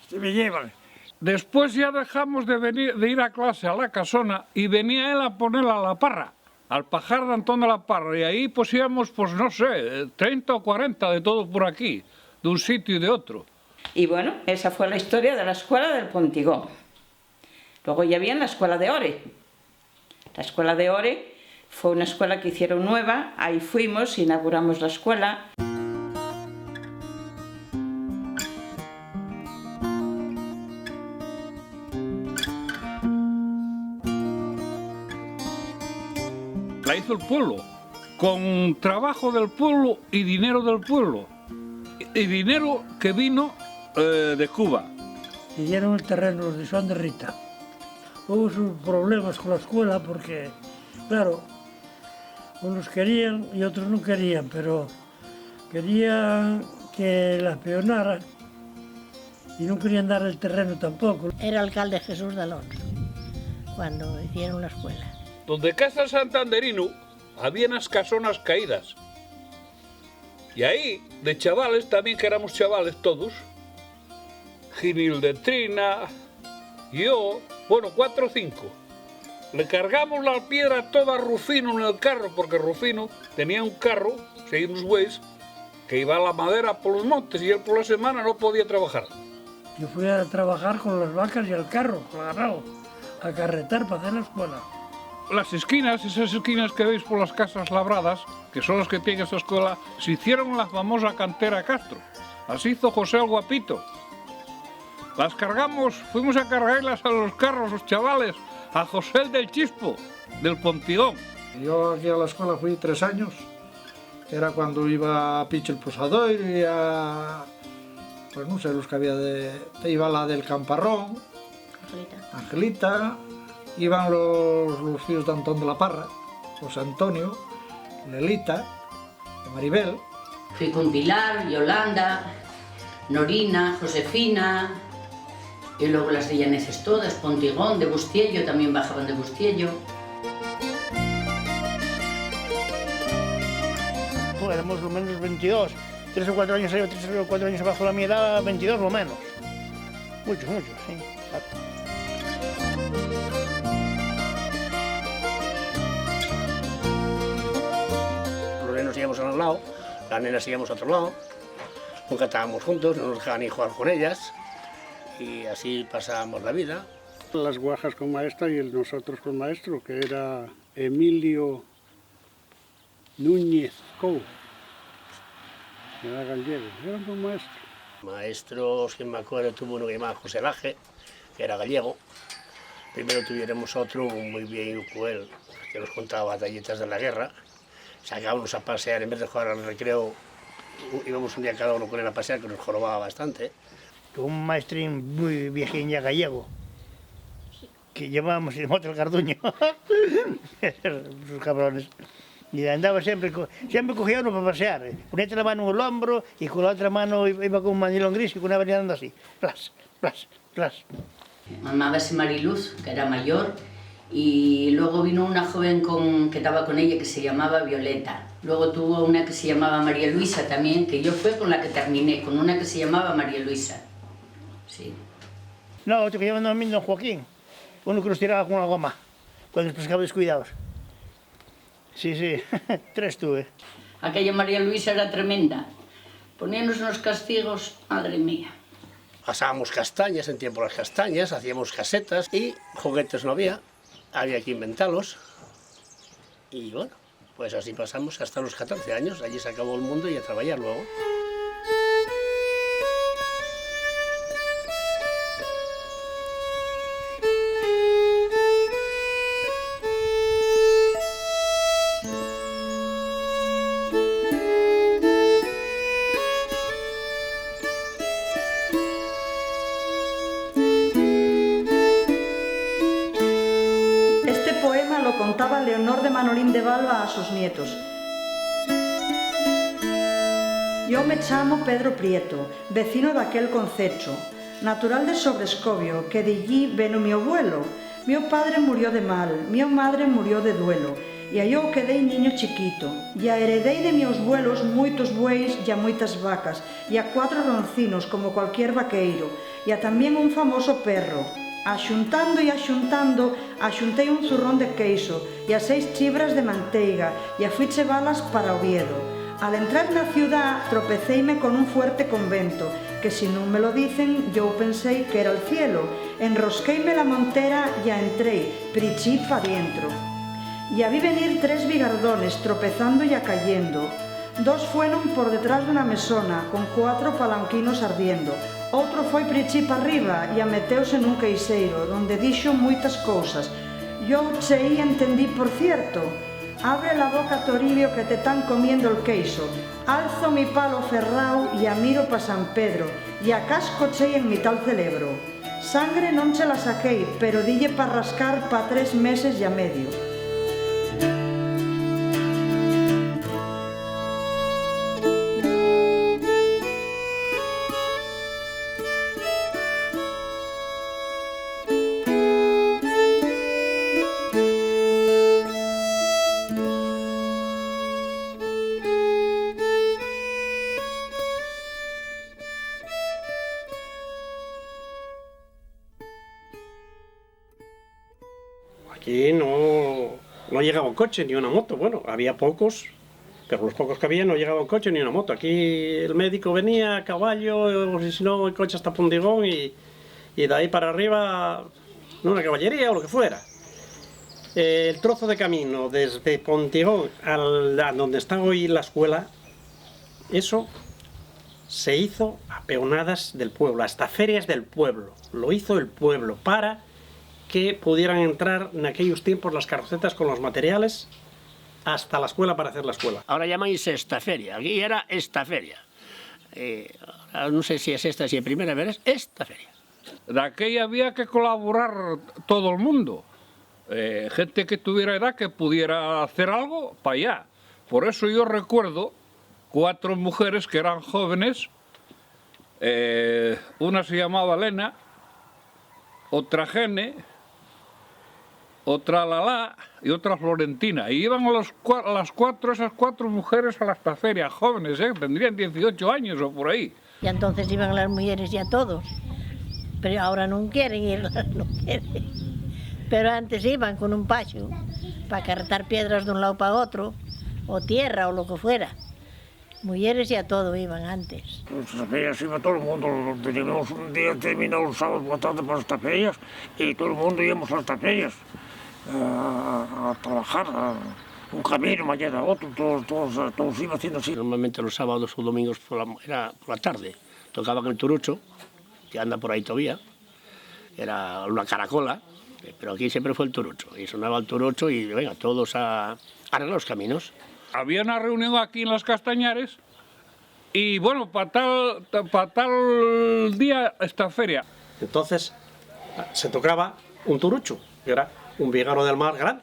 se me llevan. Después ya dejamos de ir a clase a la casona y venía él a poner a la parra, al pajar de Antón de la Parra, y ahí pues íbamos, pues no sé, 30 o 40 de todo por aquí, de un sitio y de otro. Y bueno, esa fue la historia de la escuela del Pontigón. Luego ya había la escuela de Ore. La escuela de Ore fue una escuela que hicieron nueva, ahí fuimos, inauguramos la escuela. La hizo el pueblo, con trabajo del pueblo y dinero del pueblo. Y dinero que vino de Cuba. Y dieron el terreno los de Juan de Rita. Hubo sus problemas con la escuela porque, claro, unos querían y otros no querían, pero querían que la peonaran y no querían dar el terreno tampoco. Era alcalde Jesús de Alonso cuando hicieron la escuela. Donde casa Santanderino había unas casonas caídas. Y ahí, de chavales, también que éramos chavales todos, Ginil de Trina, yo, bueno, 4 o 5. Le cargamos la piedra toda a Rufino en el carro, porque Rufino tenía un carro, seguimos güeyes, que iba a la madera por los montes y él por la semana no podía trabajar. Yo fui a trabajar con las vacas y el carro, con el ganado, a carretar para hacer la escuela. las esquinas, esas esquinas que veis por las casas labradas, que son las que tiene esta escuela, se hicieron la famosa cantera Castro. Las hizo José el Guapito. Las cargamos, fuimos a cargarlas a los carros, los chavales, a José el del Chispo, del Pontigón. Yo aquí a la escuela fui 3 años. Era cuando iba a Picho el Posadoiro y a... pues no sé, los que había de... Iba la del Camparrón, Angelita, iban los hijos de Antón de la Parra, José Antonio, Lelita, y Maribel. Fui con Pilar, Yolanda, Norina, Josefina, y luego las de Llaneces todas, Pontigón, de Bustiello, también bajaban de Bustiello. Éramos lo menos 22, 3 o 4 años arriba, 3 o 4 años abajo de la mi edad, 22 lo menos. Muchos, sí. Los nenos íbamos a un lado, las nenas íbamos a otro lado, nunca estábamos juntos, no nos dejaban ni jugar con ellas y así pasábamos la vida. Las guajas con maestra y nosotros con maestro, que era Emilio Núñez Cou. Era gallego, era un buen maestro. Maestros, que me acuerdo, tuvo uno que llamaba José Laje, que era gallego. Primero tuviéramos otro muy bien cruel, que nos contaba batallitas de la guerra. Sacábamos a pasear, en vez de jugar al recreo, íbamos un día cada uno con él a pasear, que nos jorobaba bastante. Un maestrín muy viejín ya gallego, que llamábamos el mote el Garduño. Esos cabrones. Y andaba siempre cogía uno para pasear. Ponía la mano en el hombro y con la otra mano iba con un mandilón gris y con una venía andando así. Plas, plas, plas. Llamábase Mariluz, que era mayor, y luego vino una joven que estaba con ella que se llamaba Violeta. Luego tuvo una que se llamaba María Luisa también, que yo fue con la que terminé, con una que se llamaba María Luisa. Sí. No, otro que llamaba Don Joaquín, uno que nos tiraba con la goma, cuando nos pescaba descuidados. Sí, 3 tuve. Aquella María Luisa era tremenda. Poníanos unos castigos, madre mía. Pasábamos castañas, en tiempo las castañas, hacíamos casetas y juguetes no había que inventarlos. Y bueno, pues así pasamos hasta los 14 años, allí se acabó el mundo y a trabajar luego. Contaba Leonor de Manolín de Balba a sus nietos. Yo me chamo Pedro Prieto, vecino de aquel concecho, natural de Sobrescobio, que de allí veno mi abuelo. Mi padre murió de mal, mi madre murió de duelo, e yo quedei niño chiquito, e heredei de meus abuelos moitos bueis e a moitas vacas, e a 4 roncinos como cualquier vaqueiro, e a tamén un famoso perro. Axuntando e axuntando, axuntei un zurrón de queixo e a 6 chibras de manteiga e a fui chevalas para Oviedo. Al entrar na ciudad tropeceime con un fuerte convento, que si non me lo dicen, yo pensei que era el cielo. Enrosqueime la montera e a entrei, prichí pa dientro. E a vi venir 3 bigardones tropezando e a cayendo. 2 fueron por detrás dunha mesona, con 4 palanquinos ardiendo. Outro foi prichí para arriba e a meteuse nun queixeiro, donde dixo moitas cousas. Eu cheí entendí, por cierto. Abre la boca, Toribio, que te están comiendo el queixo. Alzo mi palo ferrao e a miro pa San Pedro, e a casco chei en mi tal celebro. Sangre non se la saquei, pero dille pa rascar pa 3 meses e a medio. Aquí no llegaba un coche ni una moto. Bueno, había pocos, pero los pocos que había no llegaba un coche ni una moto. Aquí el médico venía a caballo, o si no, el coche hasta Pondigón y de ahí para arriba una caballería o lo que fuera. El trozo de camino desde Pontigón a donde está hoy la escuela, eso se hizo a peonadas del pueblo, hasta ferias del pueblo. Lo hizo el pueblo para que pudieran entrar en aquellos tiempos las carrocetas con los materiales hasta la escuela para hacer la escuela. Ahora llamáis esta feria, aquí era esta feria. No sé si es esta, si es primera vez, es esta feria. De aquella había que colaborar todo el mundo. Gente que tuviera edad que pudiera hacer algo para allá. Por eso yo recuerdo 4 mujeres que eran jóvenes. Una se llamaba Elena, otra Gene, otra Lala y otra Florentina. Y iban esas 4 mujeres a esta feria, jóvenes, tendrían 18 años o por ahí. Y entonces iban las mujeres ya todos. Pero ahora no quieren ir las mujeres. Pero antes iban con un pacho para carretar piedras de un lado para otro, o tierra o lo que fuera. Mujeres ya todo iban antes. Pues las ferias iba todo el mundo. Teníamos un día terminado el sábado por la tarde para las ferias y todo el mundo íbamos a las ferias a trabajar, un camino, mañana otro, todos iban haciendo así. Normalmente los sábados o domingos era por la tarde. Tocaban el turucho, que anda por ahí todavía. Era una caracola, pero aquí siempre fue el turucho. Y sonaba el turucho y venga, todos a arreglar los caminos. Había una reunión aquí en las Castañares y bueno, para tal día esta feria. Entonces se tocaba un turucho, que era un vigaro del mar grande.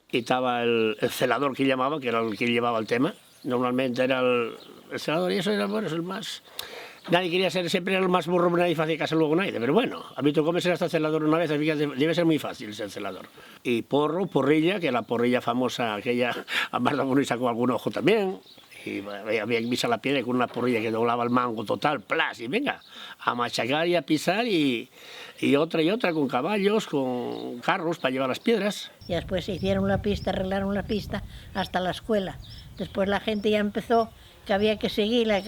Y estaba el celador que llamaba, que era el que llevaba el tema. Normalmente era el celador y eso era bueno, es el más... Nadie quería ser, siempre era el más burro, nadie hacía caso luego nadie, pero bueno, a mí tocó ser hasta celador una vez, debe ser muy fácil ser celador. Y porrilla, que la porrilla famosa, aquella, a más de alguno y sacó algún ojo también, y había que pisar la piedra con una porrilla que doblaba el mango total, plas, y venga, a machacar y a pisar, y otra con caballos, con carros para llevar las piedras. Y después se hicieron la pista, arreglaron la pista hasta la escuela. Después la gente ya empezó que había que seguirla,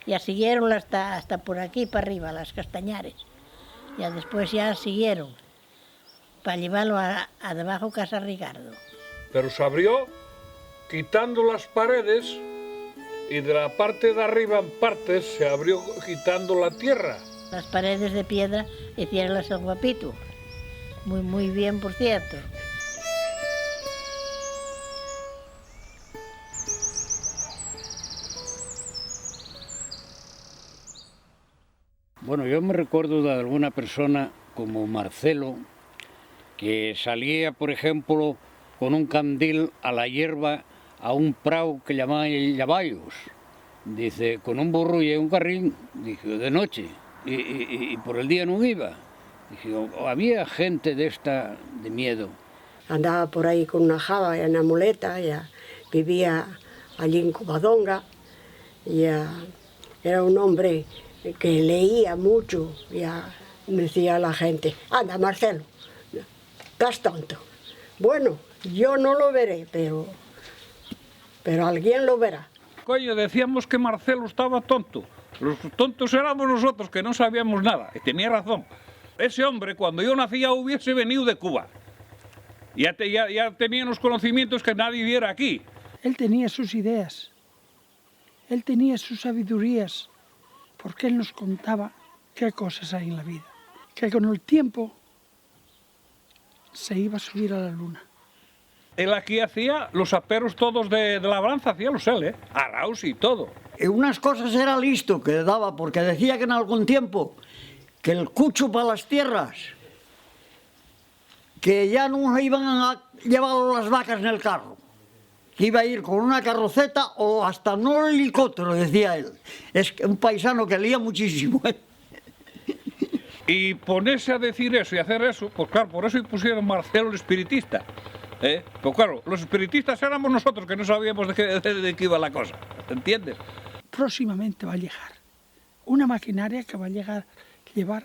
y ya siguieron hasta por aquí para arriba, las Castañares. Ya después ya siguieron para llevarlo a debajo Casa Ricardo. Pero se abrió quitando las paredes y de la parte de arriba en partes se abrió quitando la tierra. Las paredes de piedra hicieron el guapito. Muy bien, por cierto. Bueno, yo me recuerdo de alguna persona como Marcelo, que salía, por ejemplo, con un candil a la hierba a un prau que llamaban Llavallos. Dice, con un burro y un carrín, dije, de noche, y por el día no iba. Dije, había gente de esta de miedo. Andaba por ahí con una java y una muleta, ya vivía allí en Covadonga, ya era un hombre que leía mucho, ya me decía la gente, anda Marcelo, estás tonto. Bueno, yo no lo veré, pero alguien lo verá. Coño, decíamos que Marcelo estaba tonto. Los tontos éramos nosotros, que no sabíamos nada, y tenía razón. Ese hombre, cuando yo nacía, hubiese venido de Cuba. Ya tenía los conocimientos que nadie viera aquí. Él tenía sus ideas, él tenía sus sabidurías, porque él nos contaba qué cosas hay en la vida. Que con el tiempo se iba a subir a la luna. Él aquí hacía los aperos todos de labranza, hacía los él, araos y todo. Y unas cosas era listo que daba, porque decía que en algún tiempo que el cucho para las tierras, que ya no iban a llevar las vacas en el carro, que iba a ir con una carroceta o hasta no el helicóptero, decía él. Es un paisano que leía muchísimo. Y ponerse a decir eso y hacer eso, pues claro, por eso pusieron Marcelo el espiritista. Pues claro, los espiritistas éramos nosotros que no sabíamos de qué iba la cosa, ¿entiendes? Próximamente va a llegar una maquinaria que va a llevar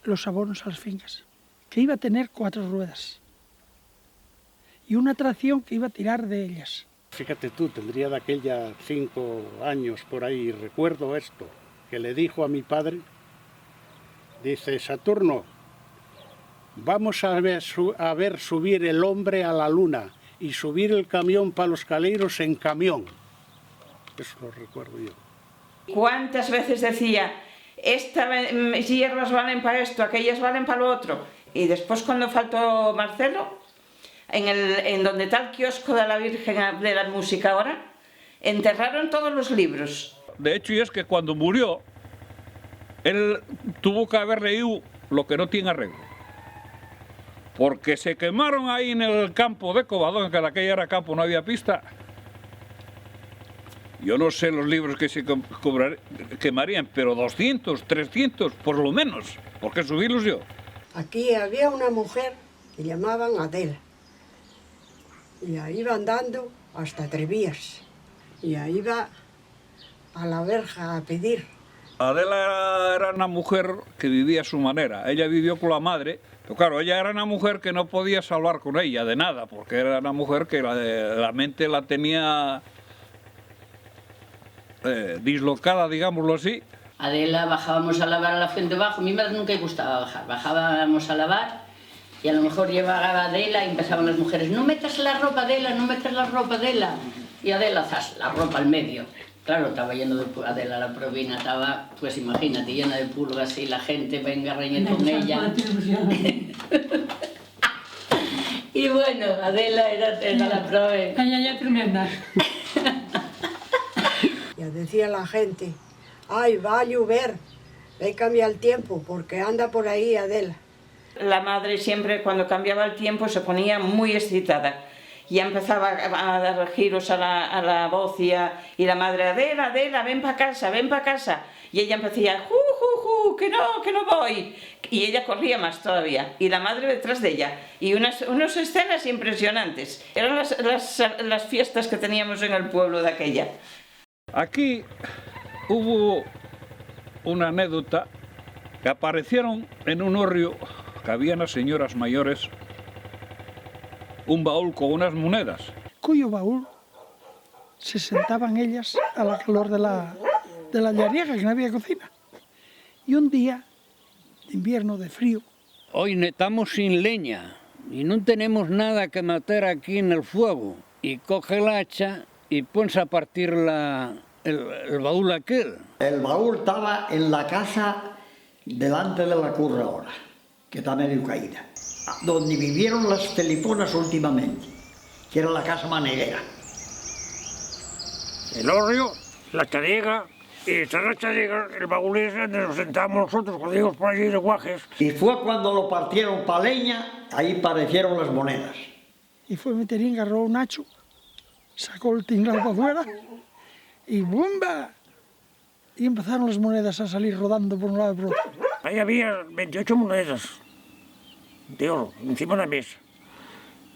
los abonos a las fincas, que iba a tener 4 ruedas y una tracción que iba a tirar de ellas. Fíjate tú, tendría de aquella 5 años por ahí, recuerdo esto. que le dijo a mi padre, dice, Saturno, vamos a ver subir el hombre a la luna y subir el camión para los caleiros en camión. Eso lo recuerdo yo. ¿Cuántas veces decía, estas hierbas valen para esto, aquellas valen para lo otro? Y después cuando faltó Marcelo, en donde está el kiosco de la Virgen de la Música ahora, enterraron todos los libros. De hecho, y es que cuando murió, él tuvo que haber leído lo que no tiene arreglo. Porque se quemaron ahí en el campo de Covadonga, que en aquella era campo, no había pista. Yo no sé los libros que se quemarían, pero 200, 300, por lo menos, porque subirlos yo. Aquí había una mujer que llamaban Adela. Y ahí iba andando hasta Trevías. Y ahí iba a la verja a pedir. Adela era una mujer que vivía a su manera. Ella vivió con la madre, pero claro, ella era una mujer que no podía hablar con ella de nada, porque era una mujer que la mente la tenía dislocada, digámoslo así. Adela, bajábamos a lavar a la fuente bajo. A mi madre nunca le gustaba bajar. Bajábamos a lavar y a lo mejor llevaba Adela y empezaban las mujeres, no metas la ropa, Adela, no metas la ropa, Adela. Y Adela, zas, la ropa al medio. Claro, estaba lleno de Adela, la provina estaba, pues imagínate, llena de pulgas y la gente venga a reñir con ella. Y bueno, Adela era la provina. Ella tremenda. Ya decía la gente, ay, va a llover, ve cambia el tiempo, porque anda por ahí Adela. La madre siempre, cuando cambiaba el tiempo, se ponía muy excitada. Ya empezaba a dar giros a la voz y la madre, Adela, Adela, ven para casa, ven para casa. Y ella empezaba, que no voy. Y ella corría más todavía, y la madre detrás de ella. Y unas escenas impresionantes. Eran las fiestas que teníamos en el pueblo de aquella. Aquí hubo una anécdota que aparecieron en un horrio que había unas señoras mayores un baúl con unas monedas. Cuyo baúl se sentaban ellas a la calor de la llariega, que no había cocina. Y un día, de invierno, de frío, hoy estamos sin leña y no tenemos nada que matar aquí en el fuego. Y coge el hacha y ponse a partir el baúl aquel. El baúl estaba en la casa delante de la curra ahora, que está medio caída, donde vivieron las Feliponas últimamente, que era la casa maneguera. El horrio, la chariega, y esta la chariega, el baúl es donde nos sentamos nosotros cuando íbamos por allí de guajes. Y fue cuando lo partieron para leña, ahí parecieron las monedas. Y fue Meterín, agarró un hacho, sacó el tinglado para afuera y ¡bumba! Y empezaron las monedas a salir rodando por un lado y por otro. Ahí había 28 monedas de oro encima de la mesa.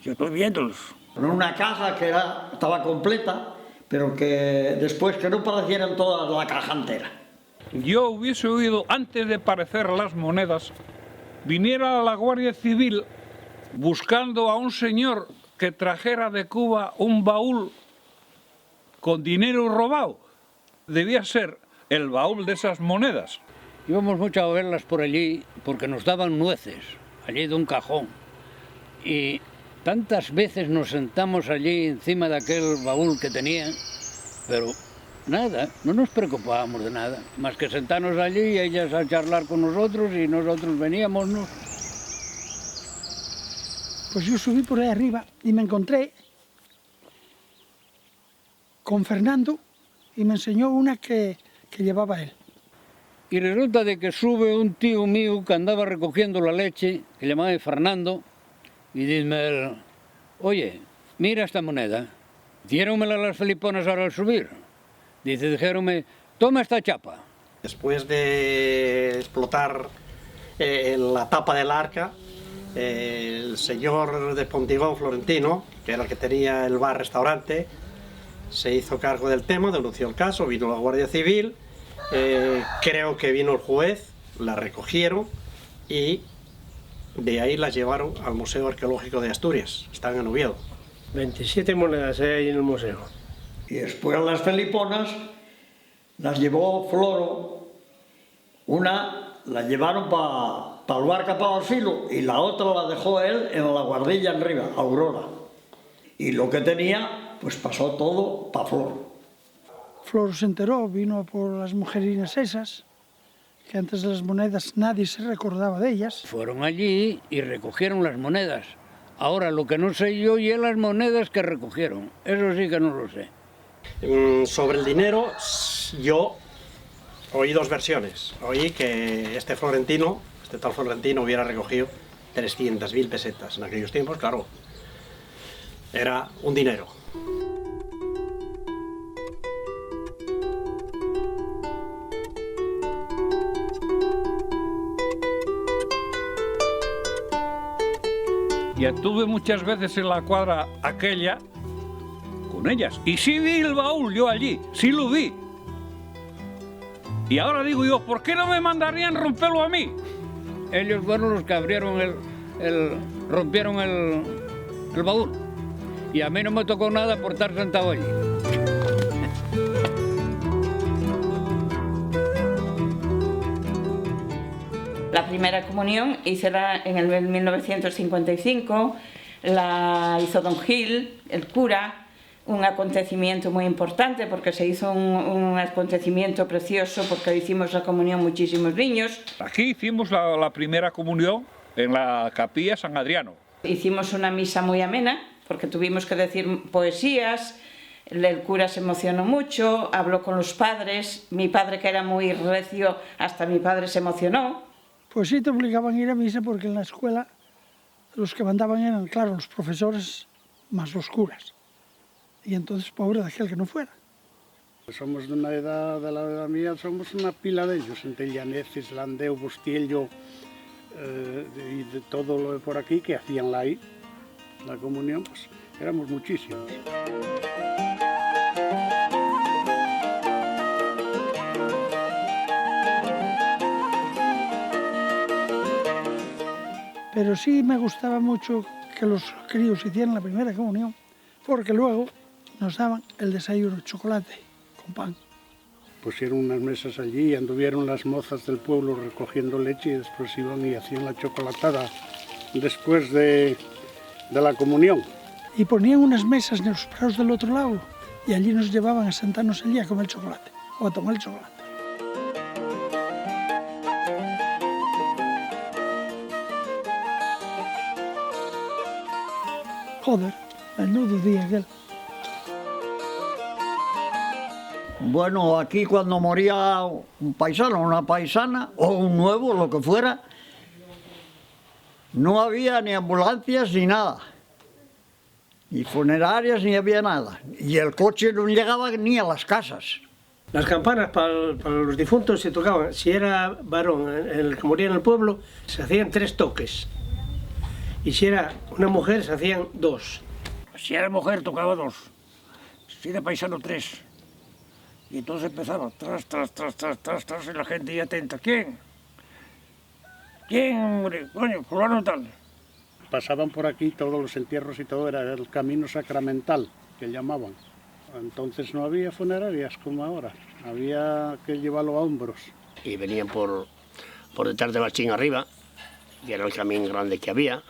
Yo estoy viéndolos. En una caja que estaba completa, pero que después que no parecieran todas la caja entera. Yo hubiese oído, antes de aparecer las monedas, viniera la Guardia Civil buscando a un señor que trajera de Cuba un baúl con dinero robado. Debía ser el baúl de esas monedas. Íbamos mucho a verlas por allí porque nos daban nueces, allí de un cajón. Y tantas veces nos sentamos allí encima de aquel baúl que tenían, pero nada, no nos preocupábamos de nada, más que sentarnos allí y ellas a charlar con nosotros y nosotros veníamos, ¿no? Pues yo subí por ahí arriba y me encontré con Fernando y me enseñó una que llevaba él. Y resulta de que sube un tío mío que andaba recogiendo la leche, que llamaba Fernando, y dice él, oye, mira esta moneda, diéronmela las Feliponas ahora al subir. Dijeronme, toma esta chapa. Después de explotar la tapa del arca, el señor de Pontigón, Florentino, que era el que tenía el bar-restaurante, se hizo cargo del tema, denunció el caso, vino la Guardia Civil, creo que vino el juez, la recogieron y de ahí las llevaron al Museo Arqueológico de Asturias, están en Oviedo. 27 monedas hay ahí en el museo. Y después las Feliponas las llevó Floro Una la llevaron para el barca para el filo y la otra la dejó él en la guardilla arriba, Aurora. Y lo que tenía, pues pasó todo para Flor. Flor se enteró, vino por las mujerinas esas, que antes de las monedas nadie se recordaba de ellas. Fueron allí y recogieron las monedas. Ahora, lo que no sé yo y es las monedas que recogieron. Eso sí que no lo sé. Sobre el dinero, yo oí dos versiones. Oí que este tal Florentino hubiera recogido 300.000 pesetas. En aquellos tiempos, claro, era un dinero. Y estuve muchas veces en la cuadra aquella con ellas. Y sí vi el baúl yo allí, sí lo vi. Y ahora digo yo, ¿por qué no me mandarían romperlo a mí? Ellos fueron los que abrieron rompieron el baúl. Y a mí no me tocó nada por estar sentado allí. La primera comunión hice en el 1955, la hizo don Gil, el cura, un acontecimiento muy importante porque se hizo un acontecimiento precioso porque hicimos la comunión muchísimos niños. Aquí hicimos la primera comunión en la capilla San Adriano. Hicimos una misa muy amena porque tuvimos que decir poesías, el cura se emocionó mucho, habló con los padres, mi padre que era muy recio, hasta mi padre se emocionó. Pues sí te obligaban a ir a misa porque en la escuela los que mandaban eran, claro, los profesores más los curas. Y entonces, pobre de aquel que no fuera. Somos de una edad, de la edad mía, somos una pila de ellos, entre Llaneces, Landeu, Bustiello y de todo lo de por aquí que hacían la comunión, pues éramos muchísimos. Pero sí me gustaba mucho que los críos hicieran la primera comunión, porque luego nos daban el desayuno, chocolate con pan. Pusieron unas mesas allí y anduvieron las mozas del pueblo recogiendo leche y después iban y hacían la chocolatada después de la comunión. Y ponían unas mesas en los prados del otro lado y allí nos llevaban a sentarnos allí a comer chocolate o a tomar el chocolate. Joder, menudo día aquel. Bueno, aquí cuando moría un paisano, una paisana o un nuevo, lo que fuera, no había ni ambulancias ni nada, ni funerarias ni había nada. Y el coche no llegaba ni a las casas. Las campanas para los difuntos se tocaban. Si era varón el que moría en el pueblo, se hacían 3 toques. Y si era una mujer, se hacían 2. Si era mujer, tocaba 2. Si era paisano, 3. Y entonces empezaba, tras, y la gente ya atenta. ¿Quién? ¿Quién, hombre? Coño, fulano tal. Pasaban por aquí todos los entierros y todo, era el camino sacramental, que llamaban. Entonces no había funerarias como ahora, había que llevarlo a hombros. Y venían por detrás de Machín arriba, que era el camino grande que había.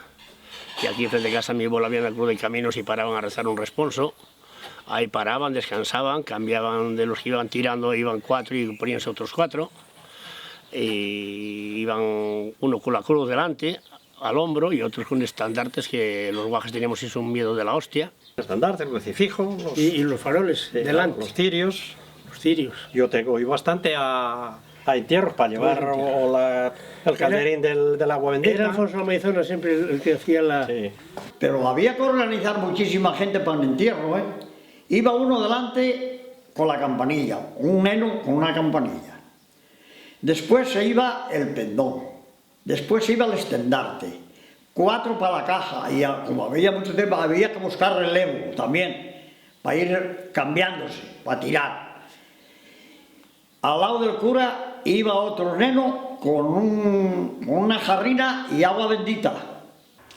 Y aquí frente de casa mi abuelo había en el club de caminos y paraban a rezar un responso. Ahí paraban, descansaban, cambiaban de los que iban tirando, iban 4 y poníanse otros 4. Y iban uno con la cruz delante, al hombro, y otros con estandartes que los guajes teníamos eso un miedo de la hostia. Estandartes, el crucifijo, y los faroles delante. Los cirios. Los cirios. Yo tengo ido bastante a entierros para llevar el calderín del agua bendita. Era Alfonso Maizona siempre el que hacía la... Sí. Pero había que organizar muchísima gente para el entierro, ¿eh? Iba uno delante con la campanilla, un neno con una campanilla. Después se iba el pendón, después se iba el estandarte, 4 para la caja, y como había mucho tiempo, había que buscar relevo también, para ir cambiándose, para tirar. Al lado del cura iba otro neno con una jarrina y agua bendita.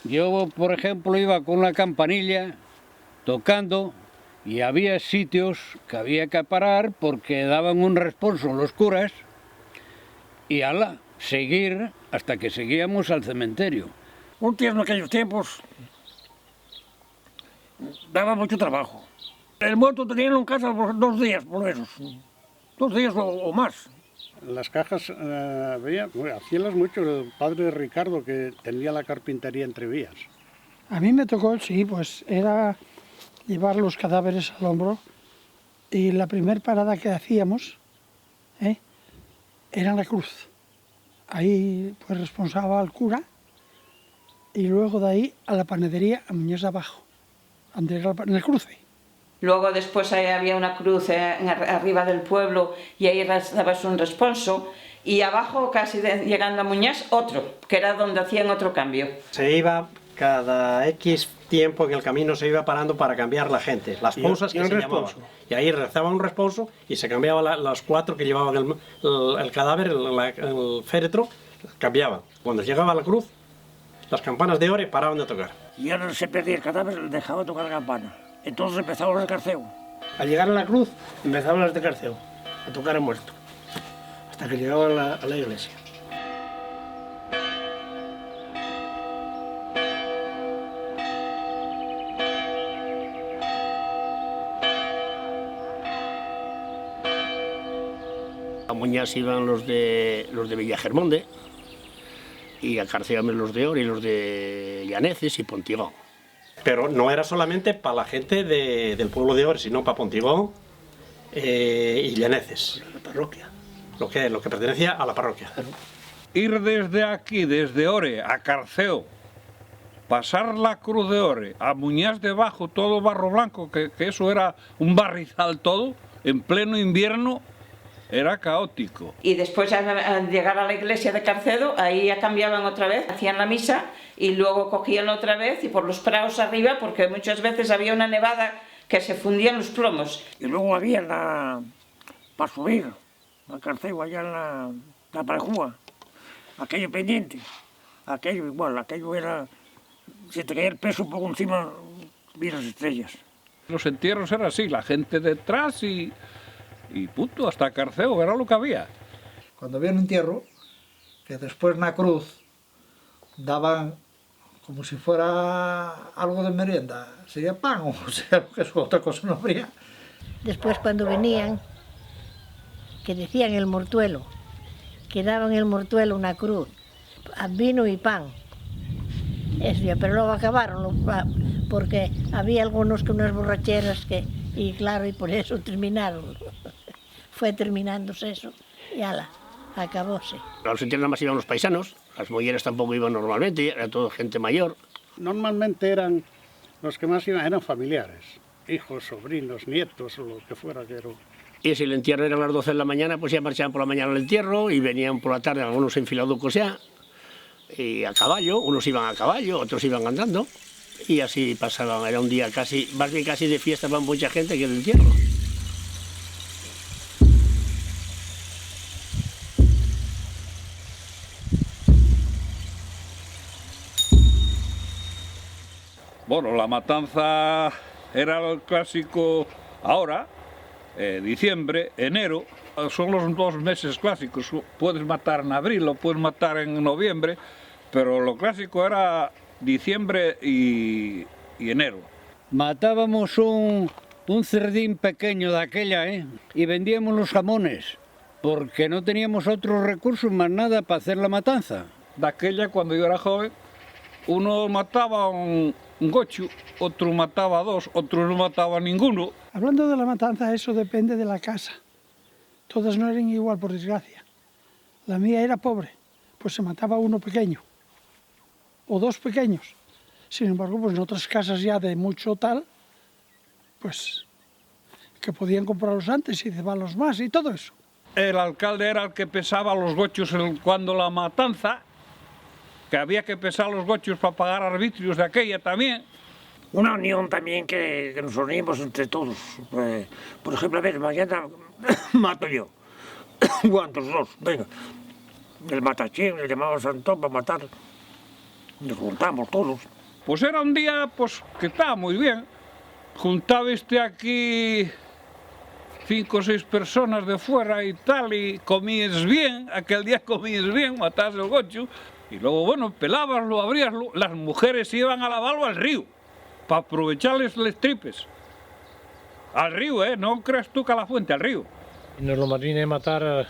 Yo, por ejemplo, iba con la campanilla tocando y había sitios que había que parar porque daban un responso los curas y ala, seguir hasta que seguíamos al cementerio. Un tío en aquellos tiempos daba mucho trabajo. El muerto tenía en casa por 2 días, por lo menos. 2 días o más. Las cajas hacíanlas mucho el padre de Ricardo, que tenía la carpintería entre vías. A mí me tocó, sí, pues era llevar los cadáveres al hombro y la primera parada que hacíamos era en la cruz. Ahí pues responsaba al cura y luego de ahí a la panadería a Muñoz de Abajo, en el cruce. Luego después había una cruz arriba del pueblo y ahí dabas un responso, y abajo, casi llegando a Muñoz, otro, que era donde hacían otro cambio. Se iba cada X tiempo en el camino, se iba parando para cambiar la gente, las posas que se llamaban. Y ahí rezaba un responso y se cambiaban las 4 que llevaban el cadáver, el féretro, cambiaban. Cuando llegaba a la cruz, las campanas de ore paraban de tocar. Y ahora se perdía el cadáver, dejaba de tocar la campana. Entonces empezaban el carceo. Al llegar a la cruz empezaban las de carceo, a tocar a muerto, hasta que llegaban a la iglesia. A Muñoz iban los de Villagermonde y a Carceame los de Ore y los de Llaneces y Pontigón. Pero no era solamente para la gente del pueblo de Ore, sino para Pontigón y Llaneces. La parroquia. Lo que pertenecía a la parroquia. Ir desde aquí, desde Ore a Carceo, pasar la cruz de Ore a Muñoz de Abajo, todo barro blanco, que eso era un barrizal todo, en pleno invierno, era caótico. Y después al llegar a la iglesia de Carcedo, ahí ya cambiaban otra vez, hacían la misa y luego cogían otra vez y por los prados arriba, porque muchas veces había una nevada que se fundían los plomos. Y luego había para subir a Carceo, allá en la Parejúa, aquello pendiente, aquello igual, aquello era, si te caía el peso un poco encima, vi las estrellas. Los entierros eran así, la gente detrás y punto, hasta Carceo, era lo que había. Cuando había un entierro, que después en la cruz daban como si fuera algo de merienda, sería pan o sea, que eso, otra cosa no habría. Después cuando venían, que decían el mortuelo, que daban el mortuelo una cruz, vino y pan. Eso ya, pero luego acabaron, porque había algunos que unas borracheras y claro, y por eso terminaron. Fue terminándose eso y ala, acabóse. A los entierros nada más iban los paisanos, las molleras tampoco iban normalmente, era todo gente mayor. Normalmente los que más iban eran familiares, hijos, sobrinos, nietos o lo que fuera. Y si el entierro era a las 12 de la mañana, pues ya marchaban por la mañana al entierro y venían por la tarde algunos enfiladucos ya, y a caballo, unos iban a caballo, otros iban andando, y así pasaban, era un día casi, más bien casi de fiesta para mucha gente que de entierro. Bueno, la matanza era el clásico ahora, diciembre, enero, son los 2 meses clásicos. Puedes matar en abril o puedes matar en noviembre, pero lo clásico era diciembre y enero. Matábamos un cerdín pequeño de aquella, y vendíamos los jamones, porque no teníamos otros recursos más nada para hacer la matanza. De aquella, cuando yo era joven, uno mataba un gochu, otro mataba 2, otro no mataba ninguno. Hablando de la matanza, eso depende de la casa. Todas no eran igual, por desgracia. La mía era pobre, pues se mataba uno pequeño, o 2 pequeños. Sin embargo, pues en otras casas ya de mucho tal, pues que podían comprarlos antes y cebarlos más y todo eso. El alcalde era el que pesaba los gochos cuando la matanza, que había que pesar los gochos para pagar arbitrios de aquella también. Una unión también que nos unimos entre todos. Por ejemplo, a ver, mañana mato yo. ¿Cuántos? 2, venga. El matachín, le llamamos a Antón para matar. Nos juntamos todos. Pues era un día pues que estaba muy bien. Juntaba aquí 5 o 6 personas de fuera y tal, y comías bien, aquel día comías bien, matabas el gochu, y luego, bueno, pelabaslo, abríaslo, las mujeres iban a lavarlo al río, para aprovecharles las tripes. Al río, no creas tú que a la fuente, al río. Y nos lo vine a matar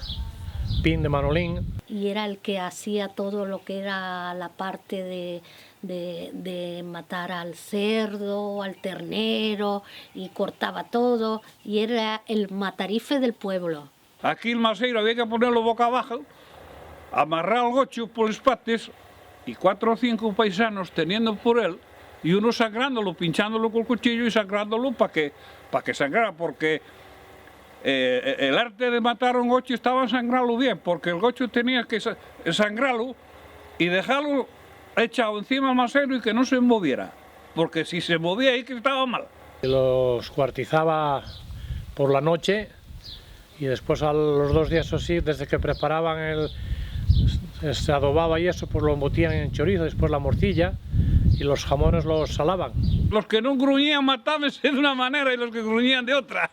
Pin de Manolín. Y era el que hacía todo lo que era la parte de matar al cerdo, al ternero, y cortaba todo, y era el matarife del pueblo. Aquí el maseiro había que ponerlo boca abajo, amarrar el gochu por las patas, y 4 o 5 paisanos teniendo por él, y uno sangrándolo, pinchándolo con el cuchillo y sangrándolo para que sangrara, porque el arte de matar a un gochu estaba en sangrarlo bien, porque el gochu tenía que sangrarlo y dejarlo echado encima al masero y que no se moviera, porque si se movía ahí que estaba mal. Los cuartizaba por la noche y después a los 2 días o así, desde que preparaban se adobaba y eso, pues lo embotían en chorizo, después la morcilla y los jamones los salaban. Los que no gruñían matábanse de una manera y los que gruñían de otra.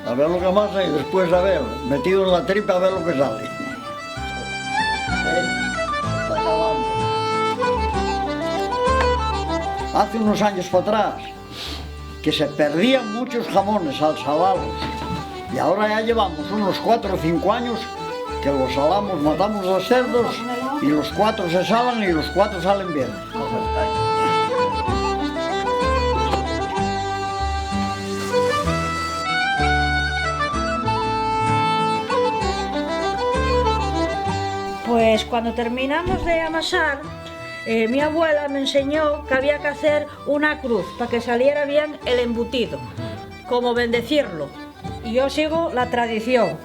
A ver lo que amasa y después a ver, metido en la tripa a ver lo que sale. Está acabando. Hace unos años para atrás que se perdían muchos jamones al salarlos y ahora ya llevamos unos 4 o 5 años que los salamos, matamos los cerdos y los 4 se salan y los 4 salen bien. Pues cuando terminamos de amasar, mi abuela me enseñó que había que hacer una cruz para que saliera bien el embutido, como bendecirlo. Y yo sigo la tradición.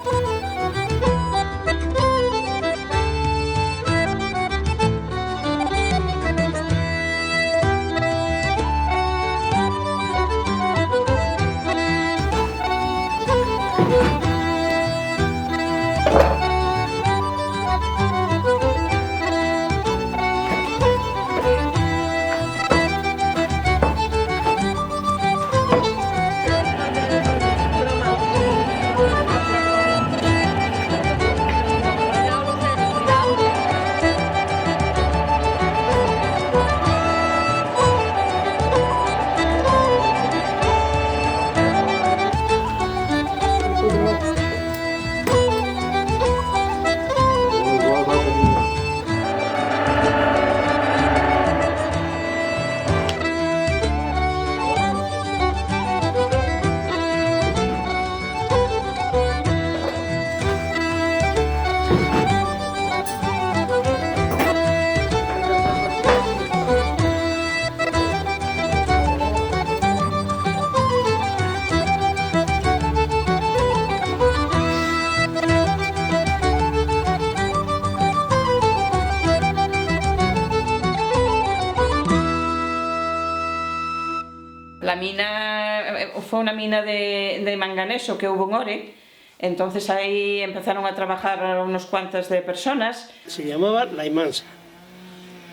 La mina fue una mina de manganeso que hubo en Ore, entonces ahí empezaron a trabajar unos cuantas de personas. Se llamaba La Imansa.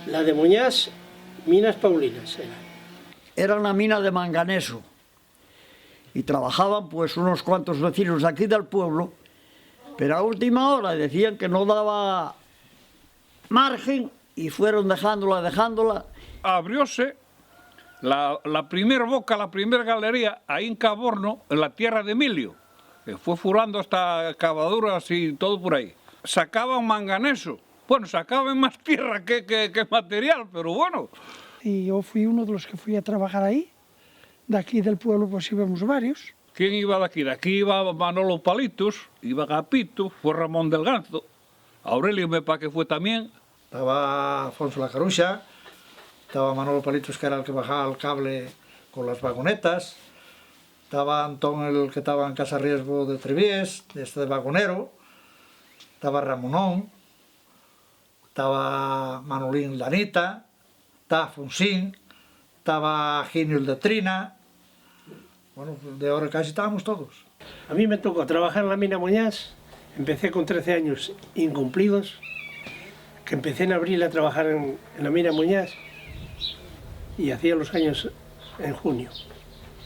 La de Muñás, Minas Paulinas era. Era una mina de manganeso y trabajaban pues unos cuantos vecinos de aquí del pueblo Pero a última hora decían que no daba margen y fueron dejándola. Abrióse la primera boca, la primera galería, ahí en Caborno, en la tierra de Emilio, que fue furando hasta cavaduras y todo por ahí. Sacaban manganeso. Bueno, sacaban más tierra que material, pero bueno. Y yo fui uno de los que fui a trabajar ahí. De aquí del pueblo pues íbamos varios. ¿Quién iba de aquí? De aquí iba Manolo Palitos, iba Gapito, fue Ramón del Ganzo, Aurelio me parece que fue también. Estaba Alfonso La Carucha, estaba Manolo Palitos, que era el que bajaba el cable con las vagonetas, estaba Antón, el que estaba en Casa Riesgo de Treviés, de vagonero, estaba Ramonón, estaba Manolín Lanita, estaba Fonsín, estaba Ginio el de Trina. Bueno, de ahora casi estábamos todos. A mí me tocó trabajar en la mina Muñás. Empecé con 13 años incumplidos, que empecé en abril a trabajar en la mina Muñás y hacía los años en junio.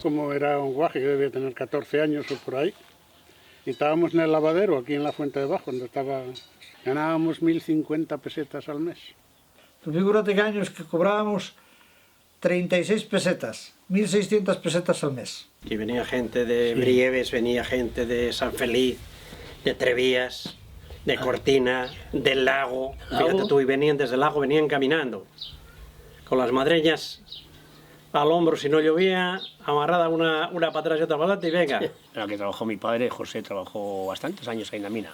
Como era un guaje, que debía tener 14 años o por ahí, y estábamos en el lavadero, aquí en la Fuente de Bajo, donde ganábamos 1050 pesetas al mes. Pues figúrate que años que cobrábamos 36 pesetas, 1600 pesetas al mes. Y venía gente de Brieves, venía gente de San Feliz, de Trevías, de Cortina, del Lago. Fíjate tú, y venían desde el Lago, venían caminando, con las madreñas al hombro si no llovía, amarrada una para atrás y otra para adelante y venga. En la que trabajó mi padre, José, trabajó bastantes años ahí en la mina.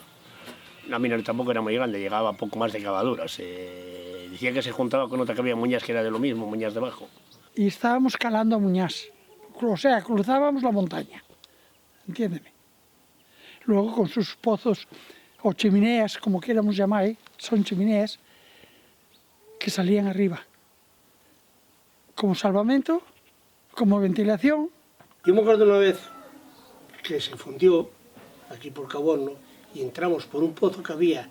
La mina tampoco era muy grande, llegaba a poco más de cavaduras. Decía que se juntaba con otra que había Muñás, que era de lo mismo, Muñás de Bajo. Y estábamos calando a Muñás, o sea, cruzábamos la montaña, entiéndeme. Luego con sus pozos o chimeneas, como queramos llamar, son chimeneas que salían arriba, como salvamento, como ventilación. Yo me acuerdo una vez que se fundió aquí por Caborno y entramos por un pozo que había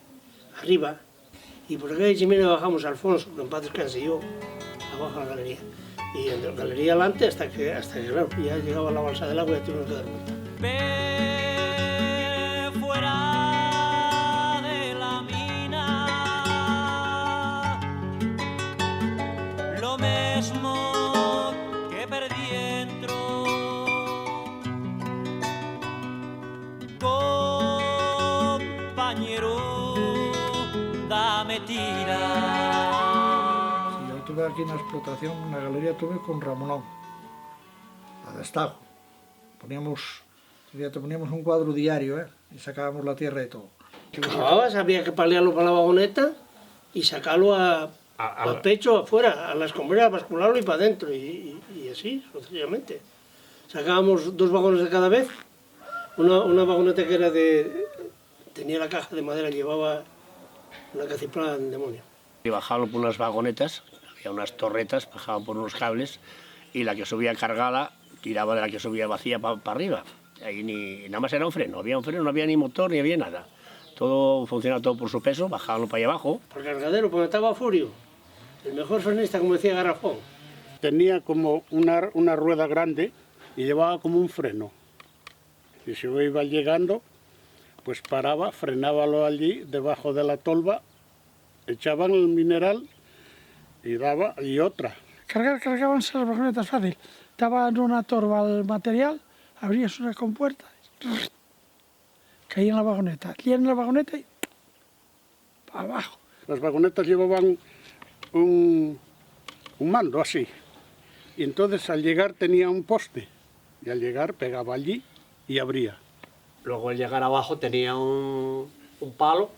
arriba y por aquella chimenea bajamos a Alfonso, que en paz descanse, yo, abajo a la galería. Y en la galería adelante hasta que claro, ya llegaba la balsa del agua y ya tuvimos que dar vuelta. Ve fuera de la mina, lo mismo que perdí dentro, compañero, dame tira. Tuve aquí en la explotación, una galería tuve con Ramonón, a destajo. Poníamos un cuadro diario, y sacábamos la tierra y todo. Cavabas, había que palearlo para la vagoneta y sacarlo al pecho, afuera, a la escombrera, bascularlo y para adentro, y así, sencillamente. Sacábamos 2 vagones de cada vez, una vagoneta que era tenía la caja de madera, llevaba una caciplada del demonio. Y bajaban por unas vagonetas, había unas torretas, bajaban por unos cables y la que subía cargada tiraba de la que subía vacía para arriba. Ahí nada más era un freno, había un freno, no había ni motor ni había nada. Todo funcionaba todo por su peso, bajaban para allá abajo. Por cargadero, porque estaba Furio, el mejor frenista, como decía Garrafón. Tenía como una rueda grande y llevaba como un freno. Y si yo iba llegando, pues paraba, frenábalo allí, debajo de la tolva, echaban el mineral y daba, y otra. Cargábanse las vagonetas fácil. Estaba en una torba el material, abrías una compuerta, caía en la vagoneta, llena la vagoneta y para abajo. Las vagonetas llevaban un mando así, y entonces al llegar tenía un poste, y al llegar pegaba allí y abría. Luego al llegar abajo tenía un palo,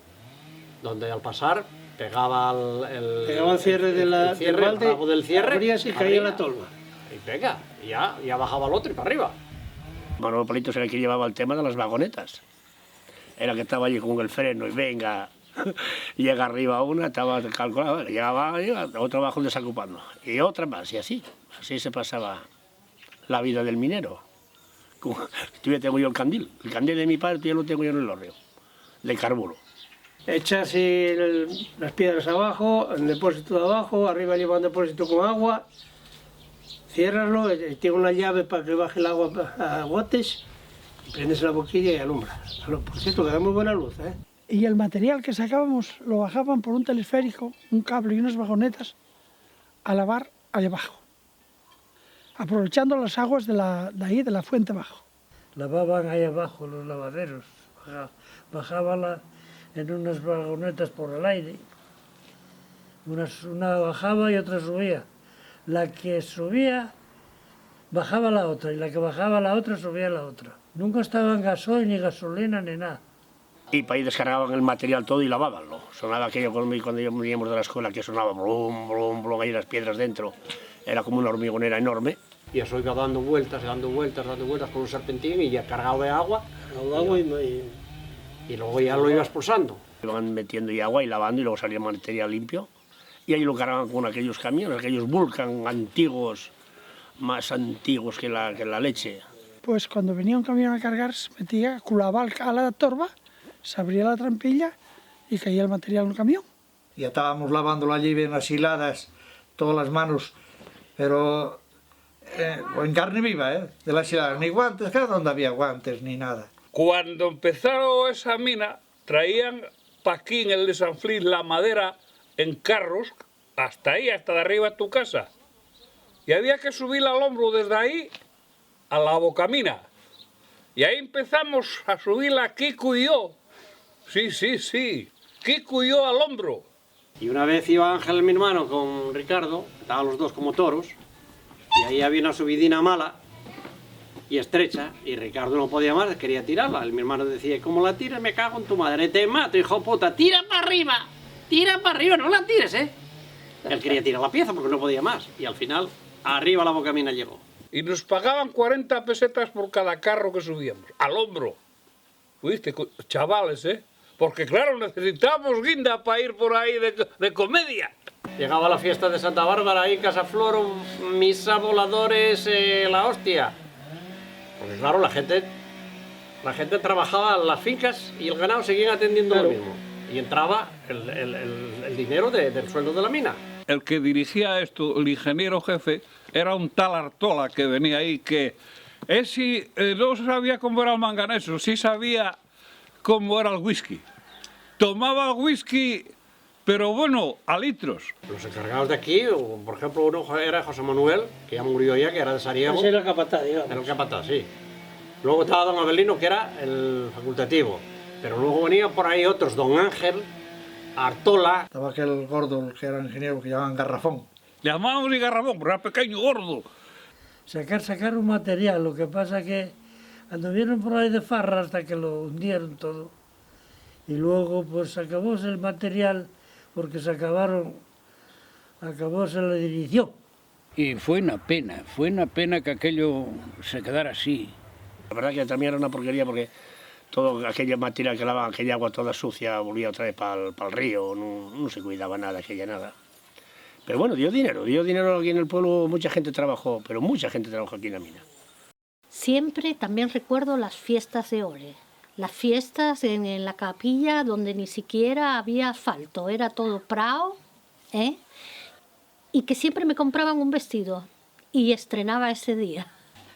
donde al pasar pegaba el cierre del rabo del cierre, abrías y caía en la tolva. Y venga, ya bajaba el otro y para arriba. Manolo Palitos era el que llevaba el tema de las vagonetas. Era que estaba allí con el freno y venga, llega arriba una, estaba calculado, llegaba otro abajo desocupando y otra más y así se pasaba la vida del minero. Todavía tengo yo el candil de mi padre, ya lo tengo yo en el horrio, de carburo. Echas las piedras abajo, el depósito de abajo, arriba lleva un depósito con agua, ciérralo, tiene una llave para que baje el agua a botes Prendes la boquilla y alumbra. Por cierto, que da muy buena luz, ¿eh? Y el material que sacábamos lo bajaban por un telesférico, un cable y unas vagonetas a lavar allá abajo, aprovechando las aguas de ahí, de la fuente abajo. Lavaban ahí abajo los lavaderos, bajaban en unas vagonetas por el aire. Una bajaba y otra subía. La que subía bajaba la otra y la que bajaba la otra subía la otra. Nunca estaban gasoil, ni gasolina, ni nada. Y para ahí descargaban el material todo y lavábanlo. Sonaba aquello cuando veníamos de la escuela, que sonaba blum, blum, blum, ahí las piedras dentro. Era como una hormigonera enorme. Y eso iba dando vueltas, dando vueltas, dando vueltas con un serpentín y ya cargado de agua. Y luego ya lo iba expulsando. Iban metiendo y agua y lavando y luego salía material limpio. Y ahí lo cargaban con aquellos camiones, aquellos Vulcan antiguos, más antiguos que la leche. Pues cuando venía un camión a cargar, se metía, culaba a la torba, se abría la trampilla y caía el material en un camión. Y estábamos lavándolo allí bien las hiladas, todas las manos, pero en carne viva, de las hiladas, ni guantes, claro, donde había guantes ni nada. Cuando empezaron esa mina, traían pa' aquí en el de San Flis la madera en carros, hasta ahí, hasta de arriba de tu casa. Y había que subirla al hombro desde ahí a la bocamina. Y ahí empezamos a subirla Kiko y yo. Sí, Kiko y yo al hombro. Y una vez iba Ángel, mi hermano, con Ricardo, estaban los dos como toros, y ahí había una subidina mala y estrecha, y Ricardo no podía más, quería tirarla. Mi hermano decía, ¿cómo la tiras? Me cago en tu madre, te mato, hijo puta, tira para arriba, no la tires, ¿eh? Él quería tirar la pieza porque no podía más, y al final, arriba la bocamina llegó. Y nos pagaban 40 pesetas por cada carro que subíamos, al hombro. ¿Viste? Chavales, Porque claro, necesitábamos guinda para ir por ahí de comedia. Llegaba la fiesta de Santa Bárbara ahí en Casa Floro, misa, voladores, la hostia. Porque claro, la gente trabajaba en las fincas y el ganado seguían atendiendo lo mismo. Y entraba el dinero del sueldo de la mina. El que dirigía esto, el ingeniero jefe, era un tal Artola que venía ahí, que no sabía cómo era el manganeso, sí sabía cómo era el whisky. Tomaba whisky, pero bueno, a litros. Los encargados de aquí, por ejemplo, uno era José Manuel, que ya murió ya, que era de Sariego. Ese era el capataz, digamos. Era el capataz, sí. Luego estaba don Abelino, que era el facultativo. Pero luego venían por ahí otros, don Ángel, Artola. Estaba aquel gordo, que era ingeniero, que llamaban Garrafón. Le llamábamos y Garrafón, pero era pequeño, gordo. Sacar un material, lo que pasa que anduvieron por ahí de farra hasta que lo hundieron todo. Y luego pues acabóse el material porque acabóse la dirección. Y fue una pena que aquello se quedara así. La verdad que también era una porquería porque todo aquella material que lavaban, aquella agua toda sucia, volvía otra vez para el río, no se cuidaba nada, aquella nada. Pero bueno, dio dinero aquí en el pueblo, mucha gente trabajó, pero mucha gente trabajó aquí en la mina. Siempre también recuerdo las fiestas de Ore, las fiestas en la capilla donde ni siquiera había asfalto, era todo prao, y que siempre me compraban un vestido y estrenaba ese día.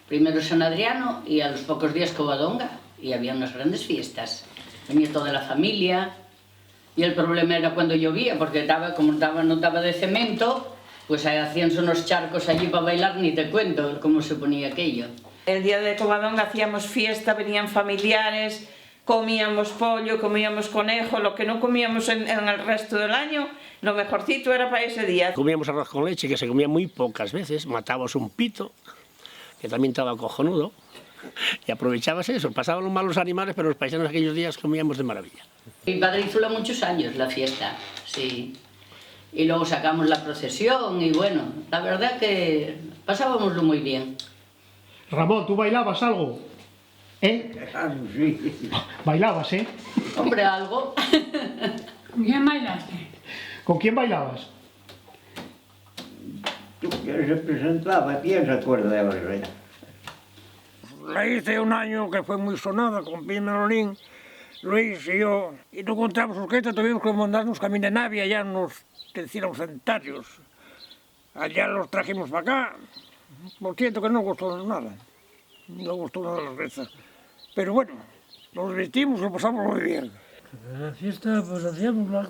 Primero San Adriano y a los pocos días Covadonga, y había unas grandes fiestas. Venía toda la familia, y el problema era cuando llovía, porque como no estaba de cemento, pues hacíanse unos charcos allí para bailar, ni te cuento cómo se ponía aquello. El día de Covadonga hacíamos fiesta, venían familiares, comíamos pollo, comíamos conejo, lo que no comíamos en el resto del año, lo mejorcito era para ese día. Comíamos arroz con leche, que se comía muy pocas veces, matábamos un pito, que también estaba cojonudo, y aprovechabas eso, pasaban los malos animales, pero los paisanos aquellos días comíamos de maravilla. Mi padre hizo muchos años la fiesta, sí. Y luego sacamos la procesión y bueno, la verdad que pasábamos muy bien. Ramón, ¿tú bailabas algo? Claro, sí. ¿Bailabas, Hombre, algo. ¿Con quién bailaste? ¿Con quién bailabas? ¿Quién se presentaba? ¿Quién se acuerda de ahora? La hice un año que fue muy sonada con Pi Melolín, Luis y yo, y no encontramos orquesta, tuvimos que mandarnos camino de nave, allá nos hicieron centarios. Allá los trajimos para acá. Por cierto que no gustó nada. No gustó nada la orquesta. Pero bueno, nos vestimos, lo pasamos muy bien. La fiesta pues hacíamos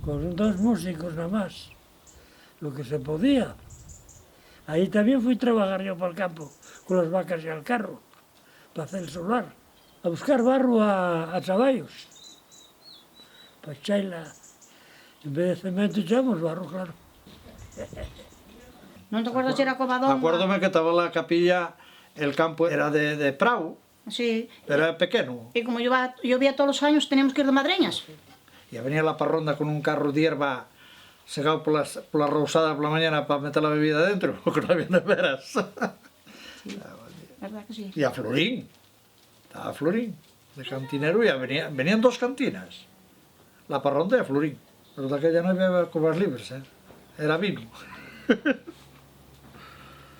con 2 músicos nada más, lo que se podía. Ahí también fui a trabajar yo para el campo, con las vacas y el carro, para hacer el solar, a buscar barro a caballos, para echarla. En vez de cemento echamos barro, claro. ¿No te acuerdas si era Covadonga? Acuérdome que estaba la capilla, el campo era de prau, Sí. pero era pequeño. Y como llovía todos los años, teníamos que ir de madreñas. Y venía la parronda con un carro de hierba segado por la rosada por la mañana para meter la bebida dentro, porque no había neveras. Sí, ¿verdad que sí? Y a Florín, estaba Florín, de cantinero, y venían 2 cantinas, la parronda y a Florín. Pero de aquella no había cobas libres, era vino.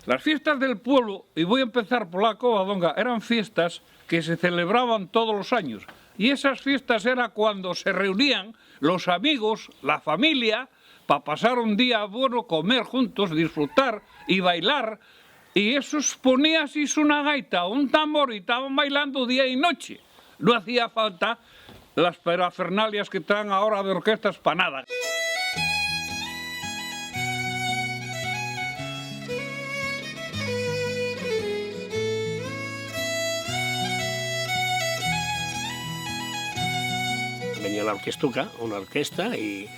Las fiestas del pueblo, y voy a empezar por la Covadonga, eran fiestas que se celebraban todos los años. Y esas fiestas era cuando se reunían los amigos, la familia, para pasar un día bueno, comer juntos, disfrutar y bailar. Y esos ponía así una gaita, un tambor, y estaban bailando día y noche. No hacía falta las parafernalias que traen ahora de orquestas para nada. Venía la orquestuca, una orquesta, y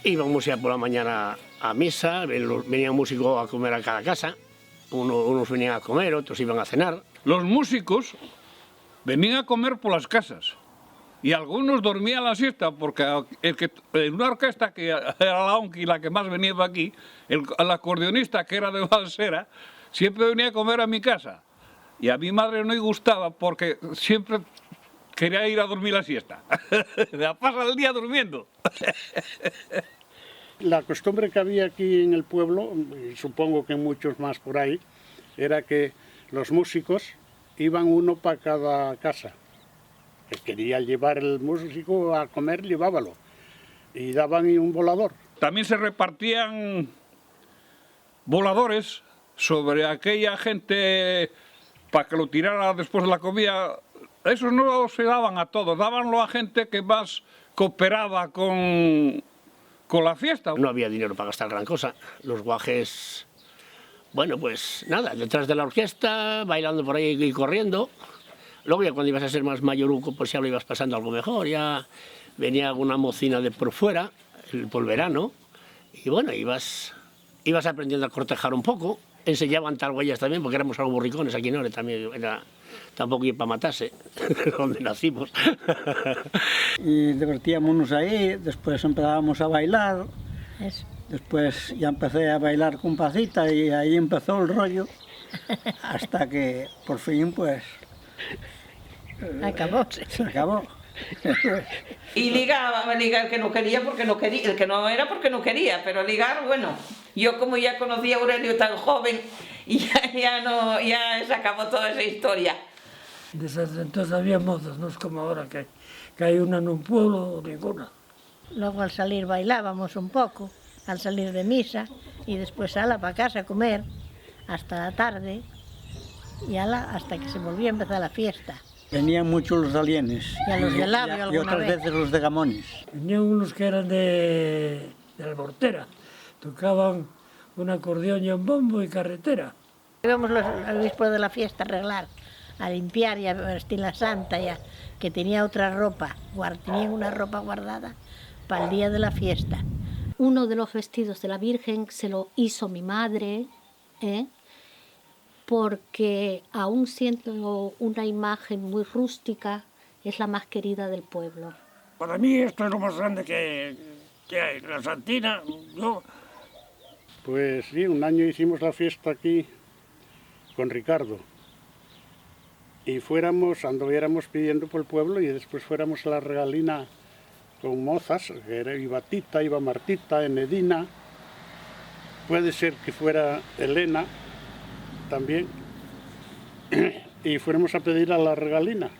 íbamos ya por la mañana a misa, venía un músico a comer a cada casa, unos venían a comer, otros iban a cenar. Los músicos venían a comer por las casas y algunos dormían la siesta porque en una orquesta que era la ONCI, la que más venía de aquí, el acordeonista que era de Balsera, siempre venía a comer a mi casa y a mi madre no le gustaba porque siempre quería ir a dormir la siesta. Pasa el día durmiendo. La costumbre que había aquí en el pueblo, y supongo que muchos más por ahí, era que los músicos iban uno para cada casa. El que quería llevar el músico a comer, llevábalo. Y daban un volador. También se repartían voladores sobre aquella gente para que lo tirara después de la comida. Esos no se daban a todos, dábanlo a gente que más cooperaba con la fiesta. No había dinero para gastar gran cosa. Los guajes, bueno, pues nada, detrás de la orquesta, bailando por ahí y corriendo. Luego ya cuando ibas a ser más mayoruco, pues ya lo ibas pasando algo mejor. Ya venía alguna mocina de por fuera, por el verano, y bueno, ibas aprendiendo a cortejar un poco. Enseñaban talhuellas también, porque éramos algo borricones aquí en Ore, también era... Tampoco iba para matarse, donde nacimos. Y divertíamos ahí, después empezábamos a bailar. Eso. Después ya empecé a bailar con Pacita y ahí empezó el rollo. Hasta que por fin pues... Acabó. Se acabó. Y ligar el que no quería porque no quería, el que no era porque no quería, pero ligar, bueno, yo como ya conocí a Aurelio tan joven, ya se acabó toda esa historia. Desde entonces había mozas, no es como ahora que hay una en un pueblo o ninguna. Luego al salir bailábamos un poco, al salir de misa, y después ala para casa a comer hasta la tarde y hasta que se volvía a empezar la fiesta. Venían muchos los alienes. Y a los de Labio alguna y otras vez. veces los de Gamones. Venían unos que eran de la Mortera, tocaban un acordeón y un bombo y carretera. Íbamos al obispo de la fiesta a arreglar, a limpiar y a vestir la santa, que tenía otra ropa, tenían una ropa guardada para el día de la fiesta. Uno de los vestidos de la Virgen se lo hizo mi madre, porque aún siendo una imagen muy rústica, es la más querida del pueblo. Para mí esto es lo más grande que hay, la Santina. Pues sí, un año hicimos la fiesta aquí con Ricardo. Y anduviéramos pidiendo por el pueblo y después fuéramos a la regalina con mozas, que iba Tita, iba Martita, Enedina, puede ser que fuera Elena también, y fuéramos a pedir a la regalina.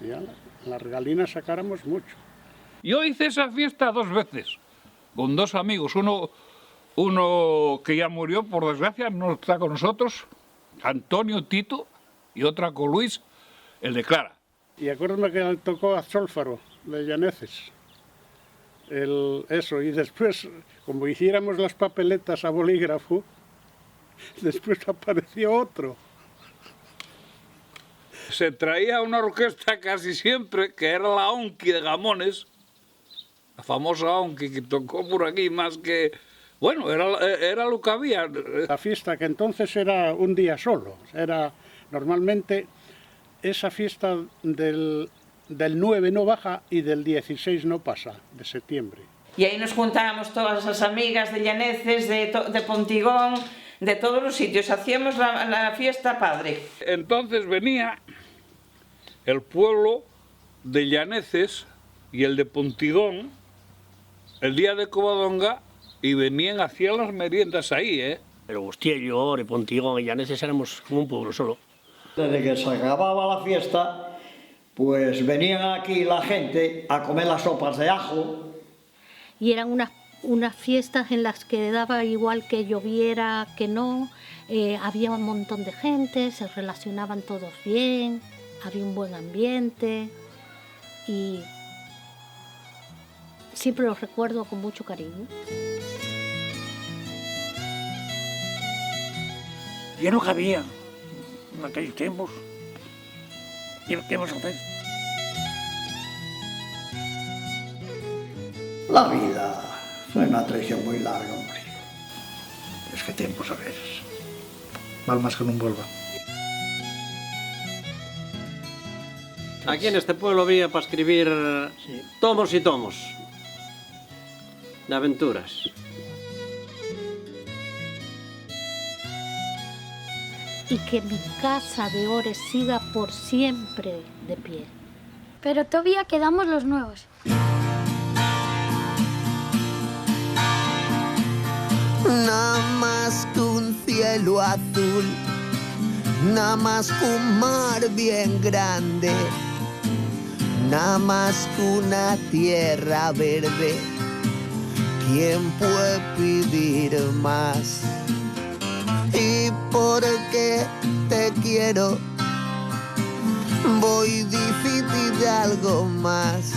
Y a la regalina sacáramos mucho. Yo hice esa fiesta 2 veces, con 2 amigos, uno que ya murió, por desgracia, no está con nosotros, Antonio Tito, y otra con Luis, el de Clara. Y acuérdame que tocó a Solfaro, de Llaneces. Eso, y después, como hiciéramos las papeletas a bolígrafo, después apareció otro. Se traía una orquesta casi siempre, que era la Onqui de Gamones, la famosa Onqui que tocó por aquí más que... Bueno, era lo que había. La fiesta que entonces era un día solo, era normalmente esa fiesta del 9 no baja y del 16 no pasa, de septiembre. Y ahí nos juntábamos todas las amigas de Llaneces, de Pontigón, de todos los sitios, hacíamos la fiesta padre. Entonces venía el pueblo de Llaneces y el de Pontigón el día de Covadonga y venían, hacían las meriendas ahí, ¿eh? Pero Bustiello, Pontigón y Llaneces éramos como un pueblo solo. Desde que se acababa la fiesta, pues venían aquí la gente a comer las sopas de ajo. Y eran unas fiestas en las que daba igual que lloviera, que no. Había un montón de gente, se relacionaban todos bien, había un buen ambiente y siempre los recuerdo con mucho cariño. Yo no cabía en aquellos tiempos. ¿Qué vamos a hacer? La vida fue una traición muy larga, hombre. Es que tiempos a veces. Mal más que no vuelva. Aquí en este pueblo había para escribir tomos y tomos de aventuras. Y que mi casa de Ores siga por siempre de pie. Pero todavía quedamos los nuevos. Nada más que un cielo azul, nada más que un mar bien grande, nada más que una tierra verde. ¿Quién puede pedir más? Y porque te quiero, voy difícil de algo más.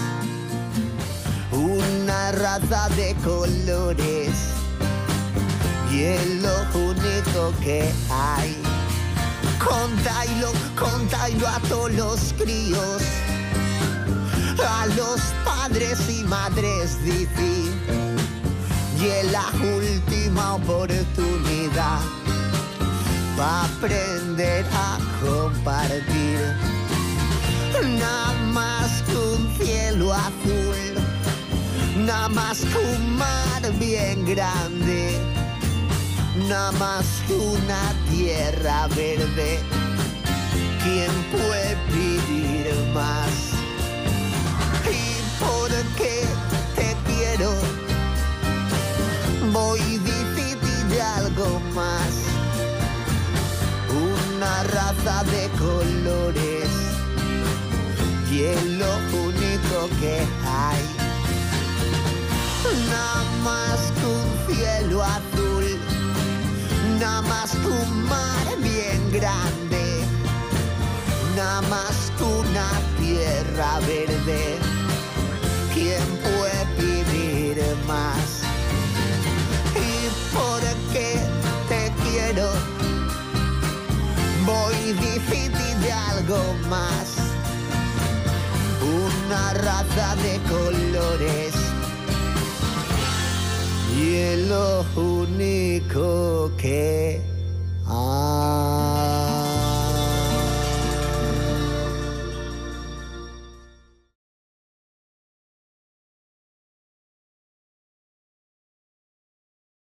Una raza de colores y es lo único que hay. Contailo a todos los críos, a los padres y madres, dice, y es la última oportunidad para aprender a compartir. Nada más que un cielo azul, nada más que un mar bien grande, nada más que una tierra verde. ¿Quién puede pedir más? Y porque te quiero, voy difícil de algo más. Una raza de colores y es lo único que hay. Nada más que un cielo azul, nada más que un mar bien grande, nada más que una tierra verde. ¿Quién puede pedir más? Y porque te quiero, voy difícil de algo más. Una raza de colores y es lo único que hay.